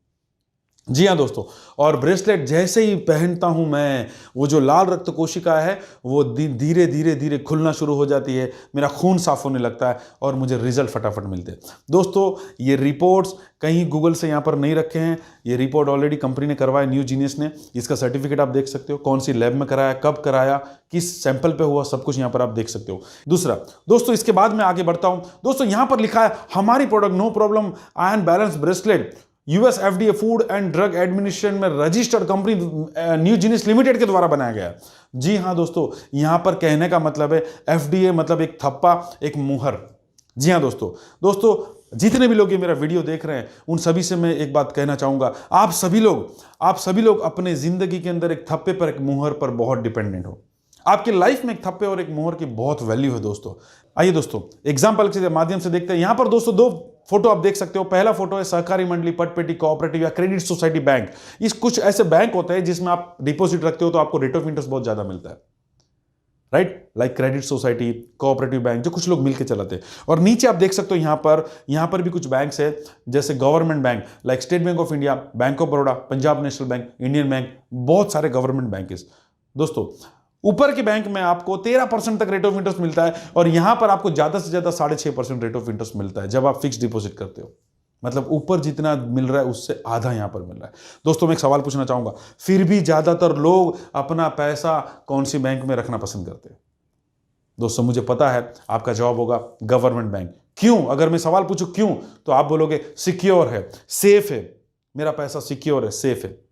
जी हाँ दोस्तों, और ब्रेसलेट जैसे ही पहनता हूं मैं, वो जो लाल रक्त कोशिका है वो धीरे धीरे खुलना शुरू हो जाती है, मेरा खून साफ होने लगता है और मुझे रिजल्ट फटाफट मिलते हैं दोस्तों। ये रिपोर्ट्स कहीं गूगल से यहाँ पर नहीं रखे हैं, ये रिपोर्ट ऑलरेडी कंपनी ने करवाया, न्यू जीनियस ने। इसका सर्टिफिकेट आप देख सकते हो, कौन सी लैब में कराया, कब कराया, किस सैंपल पे हुआ, सब कुछ यहाँ पर आप देख सकते हो। दूसरा दोस्तों, इसके बाद मैं आगे बढ़ता हूं दोस्तों, यहाँ पर लिखा है हमारी product no problem ion balance bracelet US FDA food and drug administration में registered company new genius limited के द्वारा बनाया गया है। जी हां दोस्तों, यहां पर कहने का मतलब है एफडीए मतलब एक थप्पा, एक मुहर। जी हां दोस्तों जितने भी लोग ये मेरा वीडियो देख रहे हैं उन सभी से मैं एक बात कहना चाहूंगा, आप सभी लोग अपने जिंदगी के अंदर एक थप्पे पर, एक मुहर पर बहुत डिपेंडेंट हो। आपकी लाइफ में एक थप्पे और एक मोहर की बहुत वैल्यू है दोस्तों। आइए दोस्तों एग्जांपल के माध्यम से देखते हैं। यहां पर दोस्तों 2 फोटो आप देख सकते हो। पहला फोटो है सहकारी मंडली, पटपेटी, कोऑपरेटिव या क्रेडिट सोसाइटी बैंक। इस कुछ ऐसे बैंक होते हैं जिसमें आप डिपॉजिट रखते हो तो आपको रेट ऑफ इंटरेस्ट बहुत ज्यादा मिलता है, right, like credit society, cooperative bank, जो कुछ लोग मिलकर चलाते हैं। और नीचे आप देख सकते हो यहाँ पर भी कुछ बैंक्स है, जैसे government bank like state bank of India, bank of Baroda, Punjab national bank, Indian bank, बहुत सारे गवर्नमेंट बैंक है दोस्तों। ऊपर के बैंक में आपको 13% तक रेट ऑफ इंटरेस्ट मिलता है, और यहां पर आपको ज्यादा से ज्यादा 6.5% रेट ऑफ इंटरेस्ट मिलता है जब आप फिक्स डिपॉजिट करते हो। मतलब ऊपर जितना मिल रहा है उससे आधा यहां पर मिल रहा है। दोस्तों मैं एक सवाल पूछना चाहूंगा, फिर भी ज्यादातर लोग अपना पैसा कौन सी बैंक में रखना पसंद करते हैं? दोस्तों मुझे पता है आपका जवाब होगा गवर्नमेंट बैंक। क्यों? अगर मैं सवाल पूछूं क्यों, तो आप बोलोगे सिक्योर है, सेफ है, मेरा पैसा सिक्योर है, सेफ है।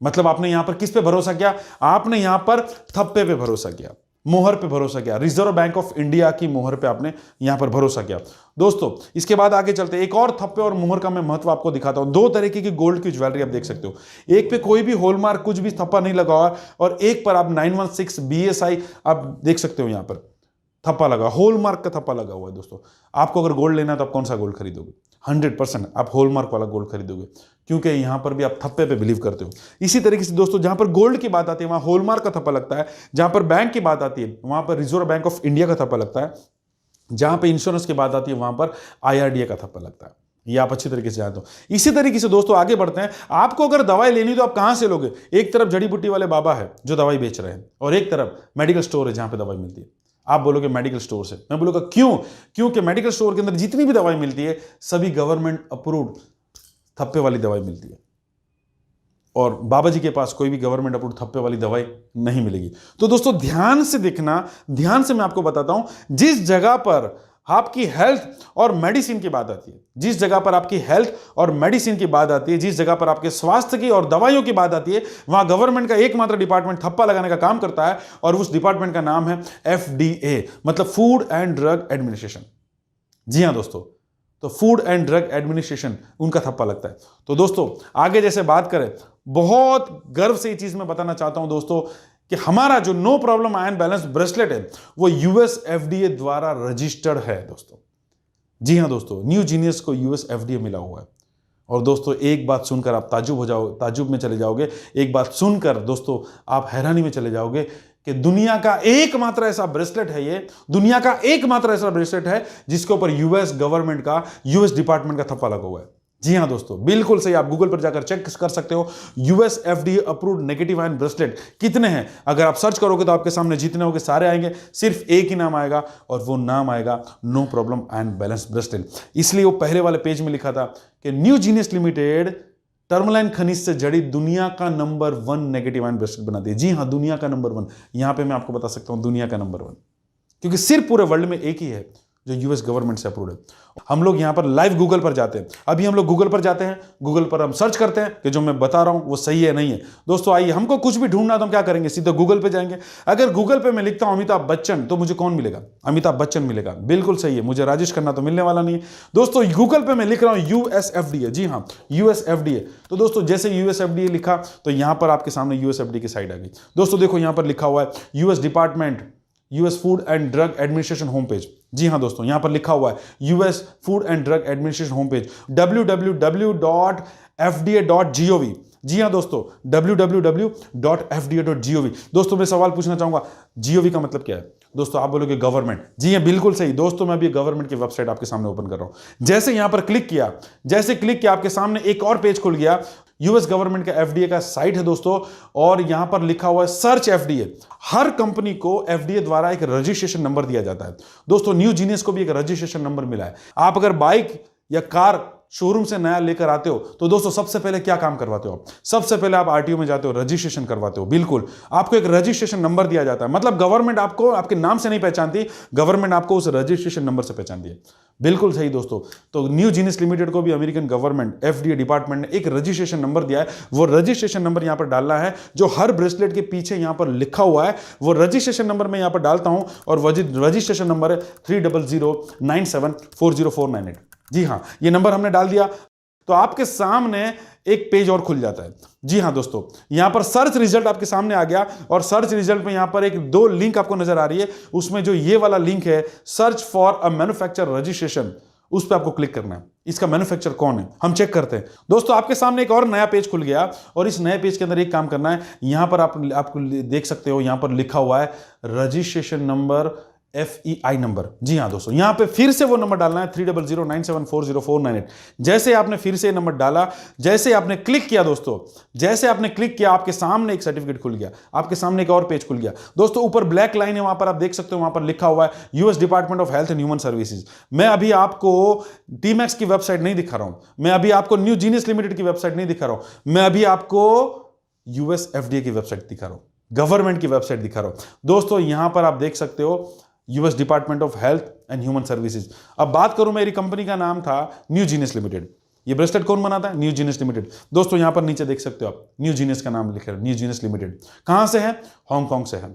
मतलब आपने यहां पर किस पे भरोसा किया? आपने यहां पर थप्पे पे भरोसा किया, मोहर पे भरोसा किया, रिजर्व बैंक ऑफ इंडिया की मोहर पे आपने यहां पर भरोसा किया। दोस्तों इसके बाद आगे चलते, एक और थप्पे और मोहर का मैं महत्व आपको दिखाता हूं। दो तरीके की गोल्ड की ज्वेलरी आप देख सकते हो, एक पे कोई भी हॉलमार्क कुछ भी थप्पा नहीं लगा हुआ, और एक पर आप 916 BSI आप देख सकते हो यहां पर थप्पा लगा, हॉलमार्क का थप्पा लगा हुआ है। दोस्तों आपको अगर गोल्ड लेना है तो आप कौन सा गोल्ड खरीदोगे? 100% आप हॉलमार्क वाला गोल्ड खरीदोगे, क्योंकि यहां पर भी आप थप्पे पे बिलीव करते हो। इसी तरीके से दोस्तों जहां पर गोल्ड की बात आती है वहां हॉलमार्क का थप्पा लगता है, जहां पर बैंक की बात आती है वहां पर रिजर्व बैंक ऑफ इंडिया का थप्पा लगता है, जहां पर इंश्योरेंस की बात आती है वहां पर IRDA का थप्पा लगता है। ये आप अच्छी तरीके से जानते हो। इसी तरीके से दोस्तों आगे बढ़ते हैं। आपको अगर दवाई लेनी तो आप कहां से लोगे? एक तरफ जड़ी बूटी वाले बाबा है जो दवाई बेच रहे हैं, और एक तरफ मेडिकल स्टोर है जहां पर दवाई मिलती है। आप बोलोगे मेडिकल स्टोर से, मैं बोलूंगा क्यों? क्योंकि मेडिकल स्टोर के अंदर जितनी भी दवाई मिलती है सभी गवर्नमेंट अप्रूव्ड थप्पे वाली दवाई मिलती है, और बाबा जी के पास कोई भी गवर्नमेंट अप्रूव्ड थप्पे वाली दवाई नहीं मिलेगी। तो दोस्तों ध्यान से देखना, ध्यान से मैं आपको बताता हूं, जिस जगह पर आपकी हेल्थ और मेडिसिन की बात आती है, जिस जगह पर आपकी हेल्थ और मेडिसिन की बात आती है, जिस जगह पर आपके स्वास्थ्य की और दवाइयों की बात आती है, वहां गवर्नमेंट का एकमात्र डिपार्टमेंट थप्पा लगाने का काम करता है, और उस डिपार्टमेंट का नाम है FDA, मतलब फूड एंड ड्रग एडमिनिस्ट्रेशन। जी हां दोस्तों, तो फूड एंड ड्रग एडमिनिस्ट्रेशन उनका थप्पा लगता है। तो दोस्तों आगे जैसे बात करें, बहुत गर्व से ये चीज मैं बताना चाहता हूं दोस्तों कि हमारा जो no problem ion balance bracelet है वो US FDA द्वारा रजिस्टर्ड है दोस्तों। जी हां दोस्तों, न्यू जीनियस को US FDA मिला हुआ है। और दोस्तों एक बात सुनकर आप ताजुब में चले जाओगे, एक बात सुनकर दोस्तों आप हैरानी में चले जाओगे कि दुनिया का एकमात्र ऐसा ब्रेसलेट है, ये दुनिया का एकमात्र ऐसा ब्रेसलेट है जिसके ऊपर US गवर्नमेंट का, US डिपार्टमेंट का थप्पा लगा हुआ है। जी हां दोस्तों, बिल्कुल सही। आप गूगल पर जाकर चेक कर सकते हो US FDA approved negative ion bracelet कितने हैं। अगर आप सर्च करोगे तो आपके सामने जितने होंगे सारे आएंगे, सिर्फ एक ही नाम आएगा, और वो नाम आएगा no problem ion balance bracelet. इसलिए वो पहले वाले पेज में लिखा था कि न्यू जीनियस लिमिटेड टर्मलाइन खनिज से जड़ी दुनिया का नंबर 1 नेगेटिव आयन ब्रेसलेट बनाती है। जी हां, दुनिया का नंबर 1। यहां पे मैं आपको बता सकता हूं दुनिया का नंबर 1, क्योंकि सिर्फ पूरे वर्ल्ड में एक ही है जो US गवर्नमेंट से अप्रूव्ड है। हम लोग यहां पर लाइव गूगल पर जाते हैं, अभी हम लोग गूगल पर जाते हैं, गूगल पर हम सर्च करते हैं कि जो मैं बता रहा हूं वो सही है नहीं है। दोस्तों आइए, हमको कुछ भी ढूंढना तो हम क्या करेंगे, सीधे गूगल पे जाएंगे। अगर गूगल पे मैं लिखता हूं अमिताभ बच्चन, तो मुझे कौन मिलेगा? अमिताभ बच्चन मिलेगा। बिल्कुल सही है, मुझे राजेश खन्ना तो मिलने वाला नहीं है। दोस्तों गूगल पे मैं लिख रहा हूं US FDA, जी हां US FDA। तो दोस्तों जैसे US FDA लिखा तो यहां पर आपके सामने US FDA की साइड आ गई। दोस्तों देखो यहां पर लिखा हुआ है US department, US food and drug administration home page. जी हां दोस्तों, यहां पर लिखा हुआ है US food and drug administration home page, www.fda.gov। जी हां दोस्तों, www.fda.gov। दोस्तों मैं सवाल पूछना चाहूंगा, GOV का मतलब क्या है? दोस्तों आप बोलोगे गवर्नमेंट। जी हां बिल्कुल सही दोस्तों, मैं भी गवर्नमेंट की वेबसाइट आपके सामने ओपन कर रहा हूं। जैसे यहां पर क्लिक किया, आपके सामने एक और पेज खुल गया। US गवर्नमेंट का FDA का साइट है दोस्तों, और यहां पर लिखा हुआ है सर्च FDA। हर कंपनी को FDA द्वारा एक रजिस्ट्रेशन नंबर दिया जाता है। दोस्तों न्यू जीनियस को भी एक रजिस्ट्रेशन नंबर मिला है। आप अगर बाइक या कार शोरूम से नया लेकर आते हो तो दोस्तों सबसे पहले क्या काम करवाते हो आप? सबसे पहले आप RTO में जाते हो, रजिस्ट्रेशन करवाते हो। बिल्कुल, आपको एक रजिस्ट्रेशन नंबर दिया जाता है। मतलब गवर्नमेंट आपको आपके नाम से नहीं पहचानती, गवर्नमेंट आपको उस रजिस्ट्रेशन नंबर से पहचानती है। बिल्कुल सही दोस्तों। तो न्यू जीनियस लिमिटेड को भी अमेरिकन गवर्नमेंट FDA डिपार्टमेंट ने एक रजिस्ट्रेशन नंबर दिया है। वो रजिस्ट्रेशन नंबर यहां पर डालना है जो हर ब्रेसलेट के पीछे यहां पर लिखा हुआ है। वो रजिस्ट्रेशन नंबर मैं यहां पर डालता हूं, और रजिस्ट्रेशन नंबर है 3009740498। जी हां, ये नंबर हमने डाल दिया तो आपके सामने एक पेज और खुल जाता है। जी हां दोस्तों, यहां पर सर्च रिजल्ट आपके सामने आ गया, और सर्च रिजल्ट में यहां पर एक 2 लिंक आपको नजर आ रही है। उसमें जो ये वाला लिंक है search for a manufacturer registration, उस पर आपको क्लिक करना है। इसका मैन्युफैक्चर कौन है, हम चेक करते हैं। दोस्तों आपके सामने एक और नया पेज खुल गया और इस नए पेज के अंदर एक काम करना है। यहां पर आपको देख सकते हो, यहां पर लिखा हुआ है रजिस्ट्रेशन नंबर, FEI नंबर। जी हां दोस्तों, यहां पे फिर से वो नंबर डालना है 3009740498। जैसे आपने फिर से नंबर डाला, जैसे आपने क्लिक किया दोस्तों, जैसे आपने क्लिक किया, आपके सामने एक सर्टिफिकेट खुल गया, आपके सामने एक और पेज खुल गया। दोस्तों ऊपर ब्लैक लाइन है, वहां पर आप देख सकते हो, वहां पर लिखा हुआ है US department of health and human services. मैं अभी आपको टीमैक्स की वेबसाइट नहीं दिखा रहा हूं, मैं अभी आपको न्यू जीनियस लिमिटेड की वेबसाइट नहीं दिखा रहा हूं, मैं अभी आपको यूएस FDA की वेबसाइट दिखा रहा हूं, गवर्नमेंट की वेबसाइट दिखा रहा हूं। दोस्तों यहां पर आप देख सकते हो US department of health and human services. अब बात करूं, मेरी कंपनी का नाम था न्यू जीनियस लिमिटेड। ये ब्रेसलेट कौन बनाता है? New genius limited. दोस्तों यहां पर नीचे देख सकते हो आप, न्यू जीनियस का नाम लिखा है, न्यू जीनियस लिमिटेड। कहां से है? हांगकांग से है।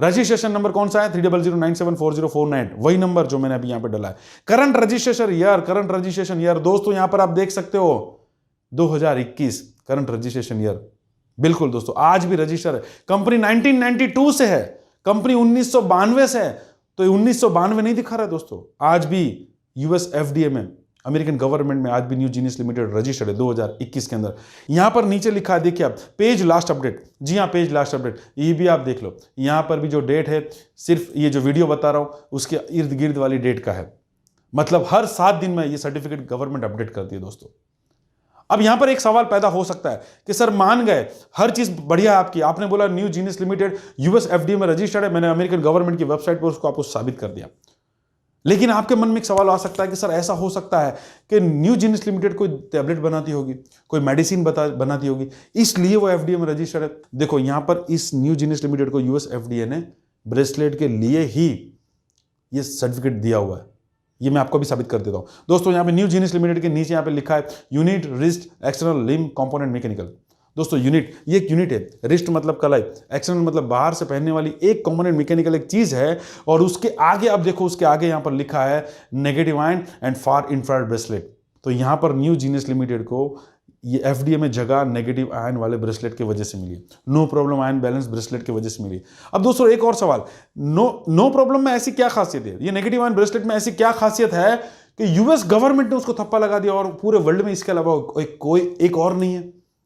रजिस्ट्रेशन नंबर कौन सा है? 3009740498, वही नंबर जो मैंने अभी यहां पर डाला है। Current registration year, current registration year दोस्तों यहां पर आप देख सकते हो 2021 करंट रजिस्ट्रेशन ईयर। बिल्कुल दोस्तों, आज भी रजिस्टर है। कंपनी 1992 से है, कंपनी 1992 से है, तो 1992 नहीं दिखा रहा है दोस्तों। आज भी यूएस FDA में, अमेरिकन गवर्नमेंट में आज भी न्यू जीनियस लिमिटेड रजिस्टर्ड है 2021 के अंदर। यहां पर नीचे लिखा है, देखिए आप, पेज लास्ट अपडेट। जी हां, पेज लास्ट अपडेट, ये भी आप देख लो। यहां पर भी जो डेट है, सिर्फ ये जो वीडियो बता रहा हूं उसके इर्द गिर्द वाली डेट का है। मतलब हर 7 दिन में ये सर्टिफिकेट गवर्नमेंट अपडेट करती है दोस्तों। अब यहां पर एक सवाल पैदा हो सकता है कि सर मान गए, हर चीज बढ़िया है आपकी, आपने बोला new genius limited US FDA में रजिस्टर्ड है, मैंने अमेरिकन गवर्नमेंट की वेबसाइट पर उसको आपको साबित कर दिया। लेकिन आपके मन में एक सवाल आ सकता है कि सर ऐसा हो सकता है कि न्यू जीनियस लिमिटेड कोई टैबलेट बनाती होगी, कोई मेडिसिन बनाती होगी, इसलिए वो FDA में रजिस्टर्ड है। देखो यहां पर इस न्यू जीनियस लिमिटेड को यूएस FDA ने ब्रेसलेट के लिए ही ये सर्टिफिकेट दिया हुआ है। ये मैं आपको भी साबित कर देता हूं दोस्तों। यहां पे न्यू जीनियस लिमिटेड के नीचे यहां पे लिखा है unit wrist external limb component mechanical. दोस्तों यूनिट, ये एक यूनिट है। रिस्ट मतलब कलाई, एक्सटर्नल मतलब बाहर से पहनने वाली एक कंपोनेंट मैकेनिकल एक चीज है। और उसके आगे आप देखो, उसके आगे यहां पर लिखा है negative ion and far infrared bracelet. तो यहां पर न्यू जीनियस लिमिटेड को ये FDA में जगह नेगेटिव आयन वाले ब्रेसलेट की वजह से मिली, no problem ion balance bracelet की वजह से मिली। अब दोस्तों एक और सवाल, नो प्रॉब्लम में ऐसी क्या खासियत है, ये नेगेटिव आयन ब्रेसलेट में ऐसी क्या खासियत है कि यूएस गवर्नमेंट ने उसको थप्पा लगा दिया और पूरे वर्ल्ड में इसके अलावा कोई एक और नहीं है?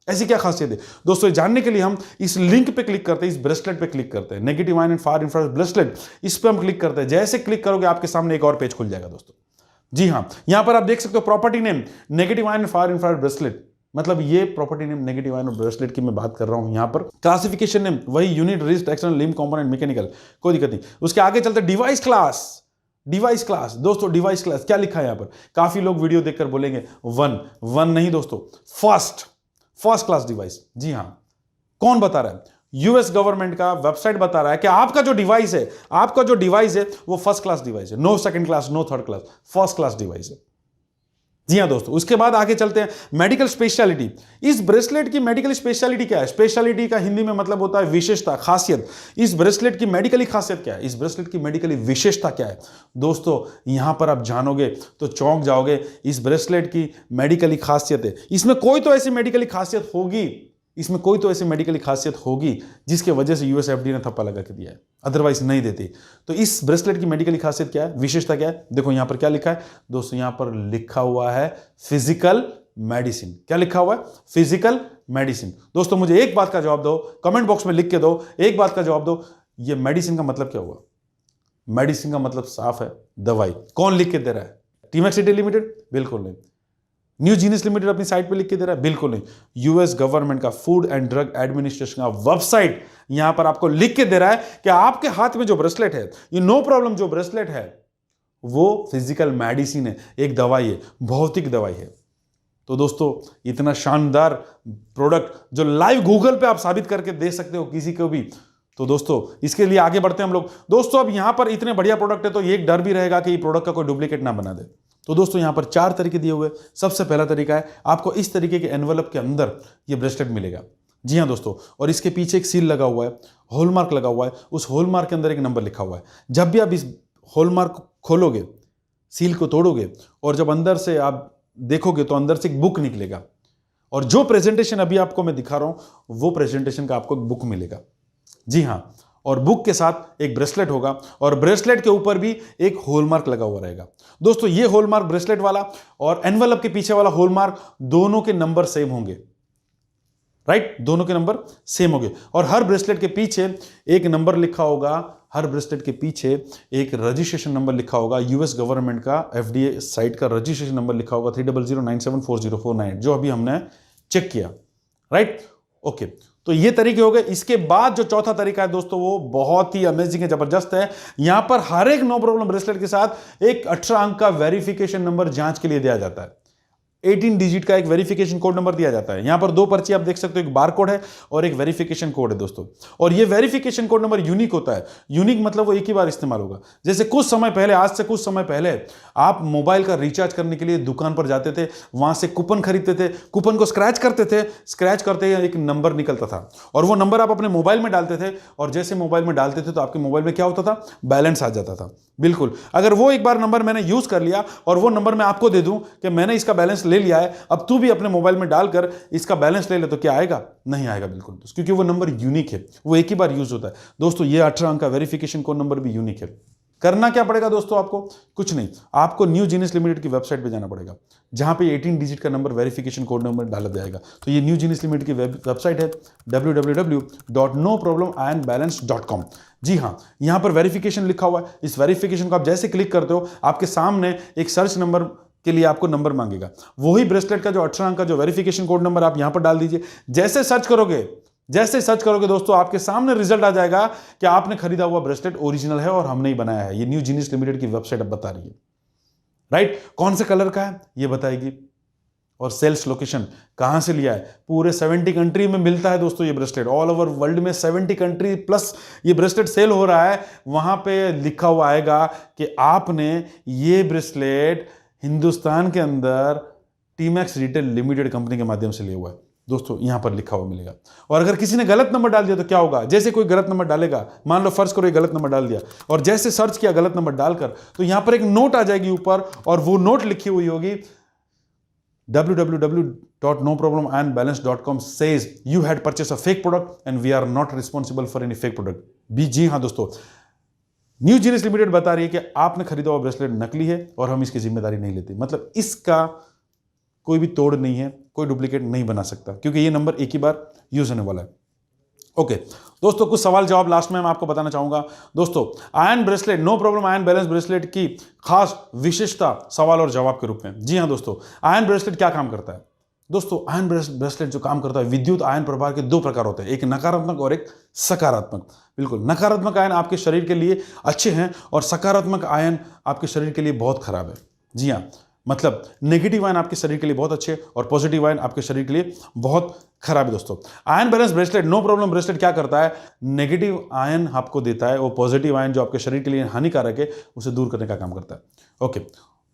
ऐसी क्या खासियत है दोस्तों? जानने के लिए हम इस लिंक पे क्लिक करते हैं, इस ब्रेसलेट पे क्लिक करते हैं, negative ion and far infrared bracelet, इस पे हम क्लिक करते हैं। जैसे क्लिक करोगे आपके सामने एक और पेज खुल जाएगा दोस्तों। जी हां, यहां पर आप देख सकते हो प्रॉपर्टी नेम नेगेटिव आयन फार इंफ्रारेड ब्रेसलेट, मतलब ये प्रॉपर्टी नेम नेगेटिव आयन और ब्रेसलेट की मैं बात कर रहा हूं यहां पर। क्लासिफिकेशन नेम वही unit wrist external limb component mechanical, कोई दिक्कत नहीं। उसके आगे चलते डिवाइस क्लास, डिवाइस क्लास दोस्तों, डिवाइस क्लास क्या लिखा है यहां पर? काफी लोग वीडियो देखकर बोलेंगे वन नहीं दोस्तों, फर्स्ट क्लास डिवाइस। जी हां, कौन बता रहा है? यूएस गवर्नमेंट का वेबसाइट बता रहा है कि आपका जो डिवाइस है वो फर्स्ट क्लास डिवाइस है, no second class, no third class, first class device है। जी हां दोस्तों, उसके बाद आगे चलते हैं मेडिकल स्पेशलिटी। इस ब्रेसलेट की मेडिकल स्पेशलिटी क्या है? स्पेशलिटी का हिंदी में मतलब होता है विशेषता, खासियत। इस ब्रेसलेट की मेडिकली खासियत क्या है? इस ब्रेसलेट की मेडिकली विशेषता क्या है? दोस्तों यहां पर आप जानोगे तो चौंक जाओगे। इस ब्रेसलेट की मेडिकली खासियत है, इसमें कोई तो ऐसी मेडिकली खासियत होगी, जिसके वजह से यूएस FDA ने थप्पा लगा के दिया है, अदरवाइज नहीं देती। तो इस ब्रेसलेट की मेडिकली खासियत क्या है, विशेषता क्या है? देखो यहां पर क्या लिखा है दोस्तों, यहां पर लिखा हुआ है फिजिकल मेडिसिन। क्या लिखा हुआ है? Physical medicine. दोस्तों मुझे एक बात का जवाब दो, कमेंट बॉक्स में लिख के दो, एक बात का जवाब दो, ये मेडिसिन का मतलब क्या हुआ? मेडिसिन का मतलब साफ है, दवाई। कौन लिख के दे रहा है? TMAX India limited? बिल्कुल नहीं। न्यू जीनियस लिमिटेड अपनी साइट पे लिख के दे रहा है? बिल्कुल नहीं। यूएस गवर्नमेंट का फूड एंड ड्रग एडमिनिस्ट्रेशन का वेबसाइट यहां पर आपको लिख के दे रहा है कि आपके हाथ में जो ब्रेसलेट है, ये नो प्रॉब्लम जो ब्रेसलेट है, वो फिजिकल मेडिसिन है, एक दवाई है, भौतिक दवाई है। तो दोस्तों इतना शानदार प्रोडक्ट जो लाइव गूगल पे आप साबित करके दे सकते हो किसी को भी, तो दोस्तों इसके लिए आगे बढ़ते हैं हम लोग। दोस्तों अब यहां पर इतने बढ़िया प्रोडक्ट है तो ये एक डर भी रहेगा कि ये प्रोडक्ट का कोई डुप्लीकेट ना बना दे। तो दोस्तों यहां पर 4 तरीके दिए हुए। सबसे पहला तरीका है, आपको इस तरीके के एनवलप के अंदर ये ब्रेसलेट मिलेगा। जी हां दोस्तों, और इसके पीछे एक सील लगा हुआ है, हॉलमार्क लगा हुआ है, उस हॉलमार्क के अंदर एक नंबर लिखा हुआ है। जब भी आप इस हॉलमार्क खोलोगे, सील को तोड़ोगे और जब अंदर से आप देखोगे तो अंदर से एक बुक निकलेगा, और जो प्रेजेंटेशन अभी आपको मैं दिखा रहा हूं वो प्रेजेंटेशन का आपको बुक मिलेगा। जी हां, और बुक के साथ एक ब्रेसलेट होगा और ब्रेसलेट के ऊपर भी एक हॉलमार्क लगा हुआ रहेगा। दोस्तों ये हॉलमार्क ब्रेसलेट वाला और एनवेलप के पीछे वाला हॉलमार्क दोनों के नंबर सेम होंगे, राइट, दोनों के नंबर सेम होंगे। और हर ब्रेसलेट के पीछे एक नंबर लिखा होगा, हर ब्रेसलेट के पीछे एक रजिस्ट्रेशन नंबर लिखा होगा, यूएस गवर्नमेंट का FDA साइट का रजिस्ट्रेशन नंबर लिखा होगा 3009740498, जो अभी हमने चेक किया, राइट। ओके, तो ये तरीके हो गए। इसके बाद जो चौथा तरीका है दोस्तों वो बहुत ही अमेजिंग है, जबरदस्त है। यहां पर हर एक नो प्रॉब्लम ब्रेसलेट के साथ एक 18 अंक का वेरिफिकेशन नंबर जांच के लिए दिया जाता है। 18 डिजिट का एक वेरिफिकेशन कोड नंबर दिया जाता है। यहां पर दो पर्ची आप देख सकते हो, एक बार कोड है और एक वेरिफिकेशन कोड है दोस्तों। और ये वेरिफिकेशन कोड नंबर यूनिक होता है। यूनिक मतलब वो एक ही बार इस्तेमाल होगा। जैसे कुछ समय पहले, आज से कुछ समय पहले आप मोबाइल का रिचार्ज करने के लिए दुकान पर जाते थे, वहां से कूपन खरीदते थे, कूपन को स्क्रैच करते थे, स्क्रैच करते ही एक नंबर निकलता था और वो नंबर आप अपने मोबाइल में डालते थे और जैसे मोबाइल में डालते थे तो आपके मोबाइल में क्या होता था, बैलेंस आ जाता था। बिल्कुल, अगर वो एक बार नंबर मैंने यूज कर लिया और वो नंबर मैं आपको दे दूं कि मैंने इसका बैलेंस ले लिया है, अब तू भी अपने मोबाइल में डालकर इसका बैलेंस ले ले, तो क्या आएगा? नहीं आएगा बिल्कुल, क्योंकि वो नंबर यूनिक है, वो एक ही बार यूज होता है। दोस्तों ये 18 अंक का वेरिफिकेशन कोड नंबर भी यूनिक है। करना क्या पड़ेगा दोस्तों आपको? कुछ नहीं, आपको न्यू जीनियस लिमिटेड की वेबसाइट पे जाना पड़ेगा, जहां पे 18 डिजिट का नंबर वेरिफिकेशन कोड नंबर डाला जाएगा। तो ये न्यू जीनियस लिमिटेड की वेबसाइट है www.noproblemirnbalance.com। जी हाँ, यहां पर वेरिफिकेशन लिखा हुआ है। इस वेरिफिकेशन को आप जैसे क्लिक करते हो, आपके सामने एक सर्च नंबर के लिए आपको नंबर मांगेगा। वही ब्रेसलेट का जो 18 अंक का जो वेरिफिकेशन कोड नंबर आप यहां पर डाल दीजिए। जैसे सर्च करोगे दोस्तों, आपके सामने रिजल्ट आ जाएगा कि आपने खरीदा हुआ ब्रेसलेट ओरिजिनल है और हमने ही बनाया है। ये न्यू जीनियस लिमिटेड की वेबसाइट अब बता रही है, राइट। कौन से कलर का है ये बताएगी और सेल्स लोकेशन कहां से लिया है। पूरे 70 कंट्री में मिलता है दोस्तों ये ब्रेसलेट, ऑल ओवर वर्ल्ड में 70 कंट्री प्लस ये ब्रेसलेट सेल हो रहा है। वहां पे लिखा हुआ आएगा कि आपने ये ब्रेसलेट हिंदुस्तान के अंदर टीमैक्स रिटेल लिमिटेड कंपनी के माध्यम से लिया हुआ है दोस्तों, यहां पर लिखा हुआ मिलेगा। और अगर किसी ने गलत नंबर डाल दिया तो क्या होगा? जैसे कोई गलत नंबर डालेगा, मान लो फर्ज करो ये गलत नंबर डाल दिया और जैसे सर्च किया गलत नंबर डालकर, तो यहां पर एक नोट आ जाएगी ऊपर और वो नोट लिखी हुई होगी www.noproblemirnbalance.com says you had purchased a fake product and we are not responsible for any fake product। जी हाँ दोस्तों, न्यू जीनियस लिमिटेड बता रही है कि आपने खरीदा हुआ ब्रेसलेट नकली है और हम इसकी जिम्मेदारी नहीं लेते। मतलब इसका कोई भी तोड़ नहीं है, कोई डुप्लीकेट नहीं बना सकता, क्योंकि ये नंबर एक ही बार यूज होने वाला है। ओके दोस्तों, कुछ सवाल जवाब लास्ट में मैं आपको बताना चाहूंगा। दोस्तों ion bracelet, no problem ion balance bracelet की खास विशेषता सवाल और जवाब के रूप में। जी हाँ दोस्तों, आयन ब्रेसलेट क्या काम करता है? दोस्तों आयन ब्रेसलेट जो काम करता है, विद्युत आयन प्रभार के दो प्रकार होते हैं, एक नकारात्मक और एक सकारात्मक। बिल्कुल, नकारात्मक आयन आपके शरीर के लिए अच्छे हैं और सकारात्मक आयन आपके शरीर के लिए बहुत खराब है। जी हाँ, मतलब नेगेटिव आयन आपके शरीर के लिए बहुत अच्छे और पॉजिटिव आयन आपके शरीर के लिए बहुत खराब है। दोस्तों ion balance bracelet, no problem bracelet क्या करता है? नेगेटिव आयन आपको देता है, वो पॉजिटिव आयन जो आपके शरीर के लिए हानिकारक है उसे दूर करने का काम करता है। ओके,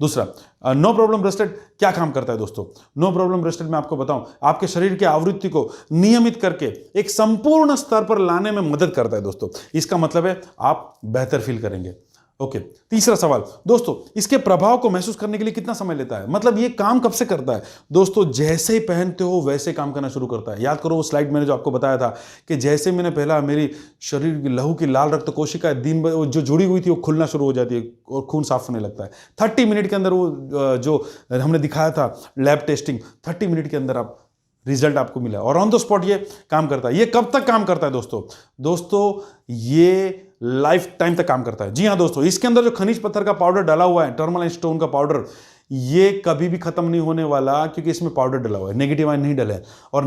दूसरा, नो प्रॉब्लम ब्रेसलेट क्या काम करता है दोस्तों? नो प्रॉब्लम ब्रेसलेट में आपको बताऊं, आपके शरीर की आवृत्ति को नियमित करके एक संपूर्ण स्तर पर लाने में मदद करता है दोस्तों। इसका मतलब है आप बेहतर फील करेंगे। ओके, तीसरा सवाल दोस्तों, इसके प्रभाव को महसूस करने के लिए कितना समय लेता है? मतलब ये काम कब से करता है? दोस्तों जैसे ही पहनते हो वैसे काम करना शुरू करता है। याद करो वो स्लाइड मैंने जो आपको बताया था कि जैसे मैंने पहला, मेरी शरीर की लहू की लाल रक्त कोशिका दिन भर जो जुड़ी हुई थी वो खुलना शुरू हो जाती है और खून साफ होने लगता है। 30 मिनट के अंदर वो जो हमने दिखाया था लैब टेस्टिंग, 30 मिनट के अंदर आप रिजल्ट आपको मिला और ऑन द स्पॉट ये काम करता है। ये कब तक काम करता है दोस्तों? ये लाइफ टाइम तक काम करता है। जी हाँ दोस्तों, इसके अंदर जो खनिज पत्थर का पाउडर डाला हुआ है, टर्मलाइन स्टोन का पाउडर, ये कभी भी खत्म नहीं होने वाला, क्योंकि इसमें पाउडर डाला हुआ है, नेगेटिव आयन नहीं डाला है। और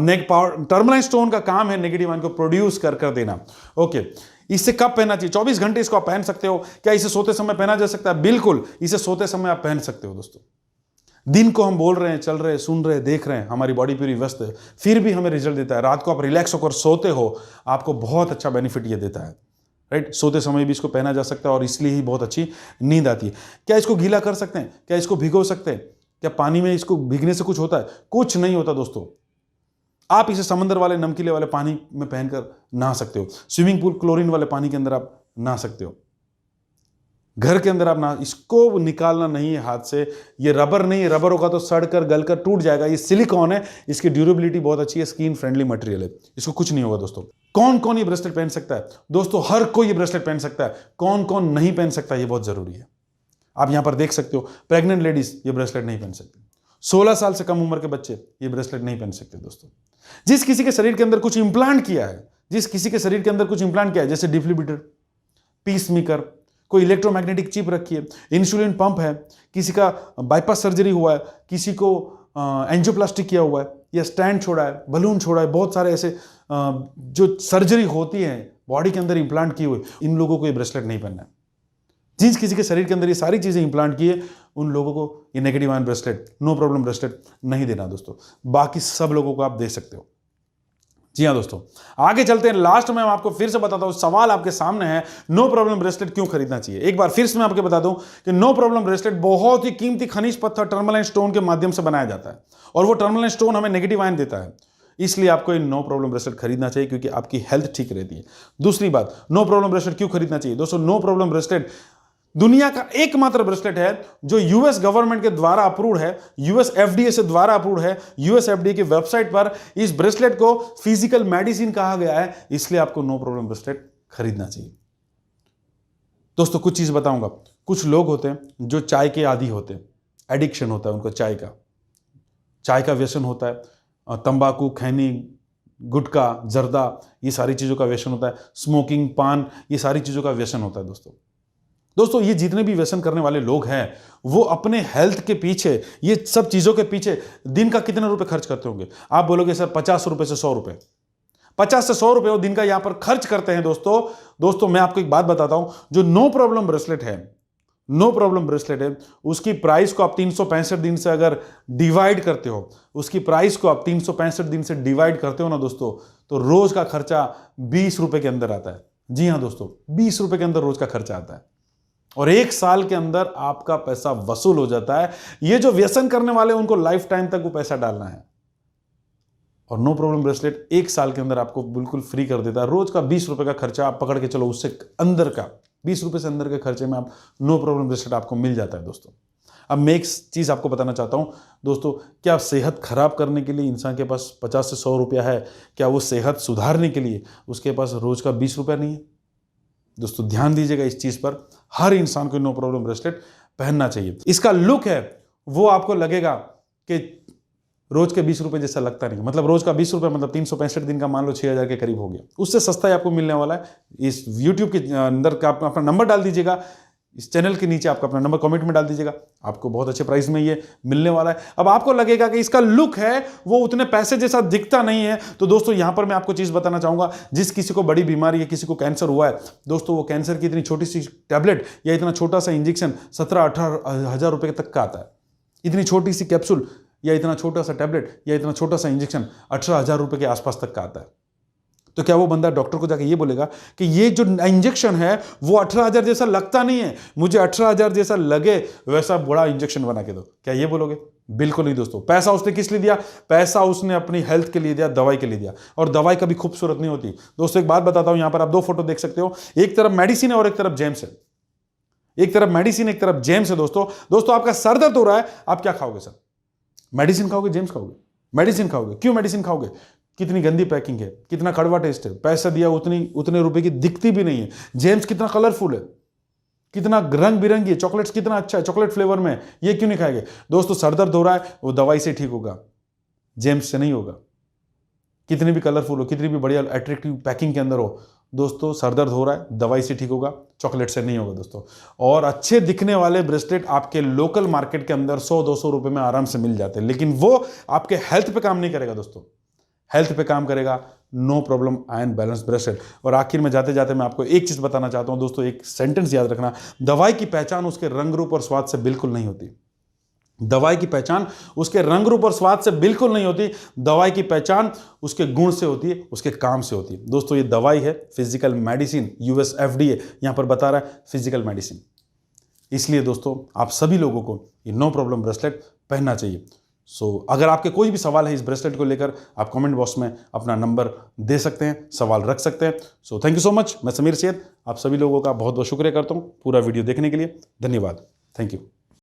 टर्मलाइन स्टोन का काम है नेगेटिव आयन को प्रोड्यूस कर देना। ओके, इसे कब पहनना चाहिए? 24 घंटे इसको आप पहन सकते हो। क्या इसे सोते समय पहना जा सकता है? बिल्कुल, इसे सोते समय आप पहन सकते हो दोस्तों। दिन को हम बोल रहे हैं, चल रहे हैं, सुन रहे हैं, देख रहे हैं, हमारी बॉडी पूरी व्यस्त है, फिर भी हमें रिजल्ट देता है। रात को आप रिलैक्स होकर सोते हो, आपको बहुत अच्छा बेनिफिट ये देता है, राइट। सोते समय भी इसको पहना जा सकता है और इसलिए ही बहुत अच्छी नींद आती है। क्या इसको गीला कर सकते हैं? क्या इसको भिगो सकते हैं? क्या पानी में इसको भीगने से कुछ होता है? कुछ नहीं होता दोस्तों। आप इसे समंदर वाले नमकीले वाले पानी में पहनकर नहा सकते हो, स्विमिंग पूल क्लोरीन वाले पानी के अंदर आप नहा सकते हो, घर के अंदर आप ना, इसको निकालना नहीं है हाथ से। ये रबर नहीं है, रबर होगा तो सड़कर गलकर टूट जाएगा। ये सिलिकॉन है, इसकी ड्यूरेबिलिटी बहुत अच्छी है, स्किन फ्रेंडली मटेरियल है, इसको कुछ नहीं होगा दोस्तों। कौन कौन ये ब्रेसलेट पहन सकता है? दोस्तों हर कोई ये ब्रेसलेट पहन सकता है। कौन कौन नहीं पहन सकता, ये बहुत जरूरी है। आप यहां पर देख सकते हो, प्रेग्नेंट लेडीज ये ब्रेसलेट नहीं पहन सकती, 16 साल से कम उम्र के बच्चे ये ब्रेसलेट नहीं पहन सकते। दोस्तों जिस किसी के शरीर के अंदर कुछ इंप्लांट किया है, जिस किसी के शरीर के अंदर कुछ इंप्लांट किया है, जैसे डिफिब्रिलेटर, पीस मेकर, कोई इलेक्ट्रोमैग्नेटिक चिप रखी है, इंसुलिन पंप है, किसी का बाईपास सर्जरी हुआ है, किसी को एंजियोप्लास्टी किया हुआ है, या स्टैंड छोड़ा है, बलून छोड़ा है, बहुत सारे ऐसे जो सर्जरी होती है बॉडी के अंदर इंप्लांट किए हुए, इन लोगों को ये ब्रेसलेट नहीं पहनना है। जिस किसी के शरीर के अंदर ये सारी चीजें इंप्लांट की है, उन लोगों को ये negative ion bracelet, no problem bracelet नहीं देना दोस्तों। बाकी सब लोगों को आप दे सकते हो। जी हाँ दोस्तों, आगे चलते हैं। लास्ट में मैं आपको फिर से बताता हूं, सवाल आपके सामने है, नो प्रॉब्लम ब्रेसलेट क्यों खरीदना चाहिए। एक बार फिर से मैं आपको बता दूं कि नो प्रॉब्लम ब्रेसलेट बहुत ही कीमती खनिज पत्थर टर्मलाइन स्टोन के माध्यम से बनाया जाता है, और वो टर्मलाइन स्टोन हमें नेगेटिव आयन देता है। इसलिए आपको ये नो प्रॉब्लम ब्रेसलेट खरीदना चाहिए, क्योंकि आपकी हेल्थ ठीक रहती है। दूसरी बात, नो प्रॉब्लम ब्रेसलेट क्यों खरीदना चाहिए दोस्तों? नो प्रॉब्लम ब्रेसलेट दुनिया का एकमात्र ब्रेसलेट है जो यूएस गवर्नमेंट के द्वारा अप्रूव्ड है, यूएस एफडीए से द्वारा अप्रूव्ड है। यूएस एफडीए की वेबसाइट पर इस ब्रेसलेट को फिजिकल मेडिसिन कहा गया है, इसलिए आपको नो प्रॉब्लम ब्रेसलेट खरीदना चाहिए। दोस्तों कुछ चीज बताऊंगा। कुछ लोग होते हैं जो चाय के आदी होते हैं, एडिक्शन होता है उनको चाय का व्यसन होता है, तंबाकू, खैनी, गुटखा, जर्दा, ये सारी चीजों का व्यसन होता है, स्मोकिंग, पान, ये सारी चीजों का व्यसन होता है। दोस्तों ये जितने भी व्यसन करने वाले लोग हैं, वो अपने हेल्थ के पीछे, ये सब चीजों के पीछे दिन का कितने रुपए खर्च करते होंगे? आप बोलोगे सर 50 रुपए से 100 रुपए, 50 से 100 रुपए वो दिन का यहां पर खर्च करते हैं। दोस्तों मैं आपको एक बात बताता हूं, जो नो प्रॉब्लम ब्रेसलेट है, उसकी प्राइस को आप 365 दिन से अगर डिवाइड करते हो, उसकी प्राइस को आप 365 दिन से डिवाइड करते हो ना दोस्तों, तो रोज का खर्चा 20 रुपए के अंदर आता है। जी हां दोस्तों, 20 रुपए के अंदर रोज का खर्चा आता है, और 1 साल के अंदर आपका पैसा वसूल हो जाता है। ये जो व्यसन करने वाले उनको लाइफ टाइम तक वो पैसा डालना है, और नो प्रॉब्लम ब्रेसलेट 1 साल के अंदर आपको बिल्कुल फ्री कर देता है। रोज का 20 रुपए का खर्चा आप पकड़ के चलो, उससे अंदर का 20 रुपए से अंदर के खर्चे में आप नो प्रॉब्लम ब्रेसलेट आपको मिल जाता है। दोस्तों अब मैं एक चीज आपको बताना चाहता हूं दोस्तों, क्या सेहत खराब करने के लिए इंसान के पास 50 से 100 रुपया है? क्या वो सेहत सुधारने के लिए उसके पास रोज का 20 रुपया नहीं है? दोस्तों ध्यान दीजिएगा इस चीज पर, हर इंसान को नो प्रॉब्लम ब्रेसलेट पहनना चाहिए। इसका लुक है वो आपको लगेगा कि रोज के 20 रुपए जैसा लगता नहीं, मतलब रोज का 20 रुपए मतलब 365 दिन का मान लो 6000 के करीब हो गया। उससे सस्ता ही आपको मिलने वाला है। इस यूट्यूब के अंदर का आप अपना नंबर डाल दीजिएगा, इस चैनल के नीचे आपका अपना नंबर कमेंट में डाल दीजिएगा, आपको बहुत अच्छे प्राइस में ये मिलने वाला है। अब आपको लगेगा कि इसका लुक है वो उतने पैसे जैसा दिखता नहीं है, तो दोस्तों यहां पर मैं आपको चीज बताना चाहूंगा, जिस किसी को बड़ी बीमारी है, किसी को कैंसर हुआ है दोस्तों, वो कैंसर की इतनी छोटी सी टैबलेट या इतना छोटा सा इंजेक्शन 17-18 हजार रुपए तक का आता है। इतनी छोटी सी कैप्सूल या इतना छोटा सा टैबलेट या इतना छोटा सा इंजेक्शन 18 हजार रुपए के आसपास तक का आता है। तो क्या वो बंदा डॉक्टर को जाके ये बोलेगा कि ये जो इंजेक्शन है वो 18,000 जैसा लगता नहीं है, मुझे 18,000 जैसा लगे वैसा बड़ा इंजेक्शन बना के दो? क्या ये बोलोगे? बिल्कुल नहीं दोस्तों। पैसा उसने किस लिए दिया? पैसा उसने अपनी हेल्थ के लिए दिया, दवाई के लिए दिया, और दवाई कभी खूबसूरत नहीं होती। दोस्तों एक बात बताता हूं, यहां पर आप 2 फोटो देख सकते हो, एक तरफ मेडिसिन है और एक तरफ जेम्स है। एक तरफ मेडिसिन, एक तरफ जेम्स है। दोस्तों आपका सर दर्द हो रहा है, आप क्या खाओगे सर? मेडिसिन खाओगे, जेम्स खाओगे? मेडिसिन खाओगे। क्यों मेडिसिन खाओगे? कितनी गंदी पैकिंग है, कितना कड़वा टेस्ट है, पैसा दिया उतने रुपए की दिखती भी नहीं है। जेम्स कितना कलरफुल है, कितना रंग बिरंगी है, चॉकलेट्स कितना अच्छा है, चॉकलेट फ्लेवर में, ये क्यों नहीं खाएंगे? दोस्तों सर दर्द हो रहा है, वो दवाई से ठीक होगा, जेम्स से नहीं होगा। कितनी भी कलरफुल हो, कितनी भी बढ़िया अट्रैक्टिव पैकिंग के अंदर हो, दोस्तों सर दर्द हो रहा है, दवाई से ठीक होगा, चॉकलेट से नहीं होगा दोस्तों। और अच्छे दिखने वाले ब्रेसलेट आपके लोकल मार्केट के अंदर 100-200 रुपए में आराम से मिल जाते हैं, लेकिन वो आपके हेल्थ पे काम नहीं करेगा दोस्तों। हेल्थ पे काम करेगा no problem ion balance bracelet. और आखिर में जाते जाते मैं आपको एक चीज बताना चाहता हूं दोस्तों, एक सेंटेंस याद रखना, दवाई की पहचान उसके रंग रूप और स्वाद से बिल्कुल नहीं होती। दवाई की पहचान उसके रंग रूप और स्वाद से बिल्कुल नहीं होती। दवाई की पहचान उसके गुण से होती है, उसके काम से होती है। दोस्तों ये दवाई है फिजिकल मेडिसिन, यूएस एफडीए यहां पर बता रहा है फिजिकल मेडिसिन। इसलिए दोस्तों आप सभी लोगों को ये नो प्रॉब्लम ब्रेसलेट पहनना चाहिए। अगर आपके कोई भी सवाल है इस ब्रेसलेट को लेकर, आप कमेंट बॉक्स में अपना नंबर दे सकते हैं, सवाल रख सकते हैं। Thank you so much. मैं समीर सैयद आप सभी लोगों का बहुत बहुत शुक्रिया करता हूं पूरा वीडियो देखने के लिए। धन्यवाद। Thank you.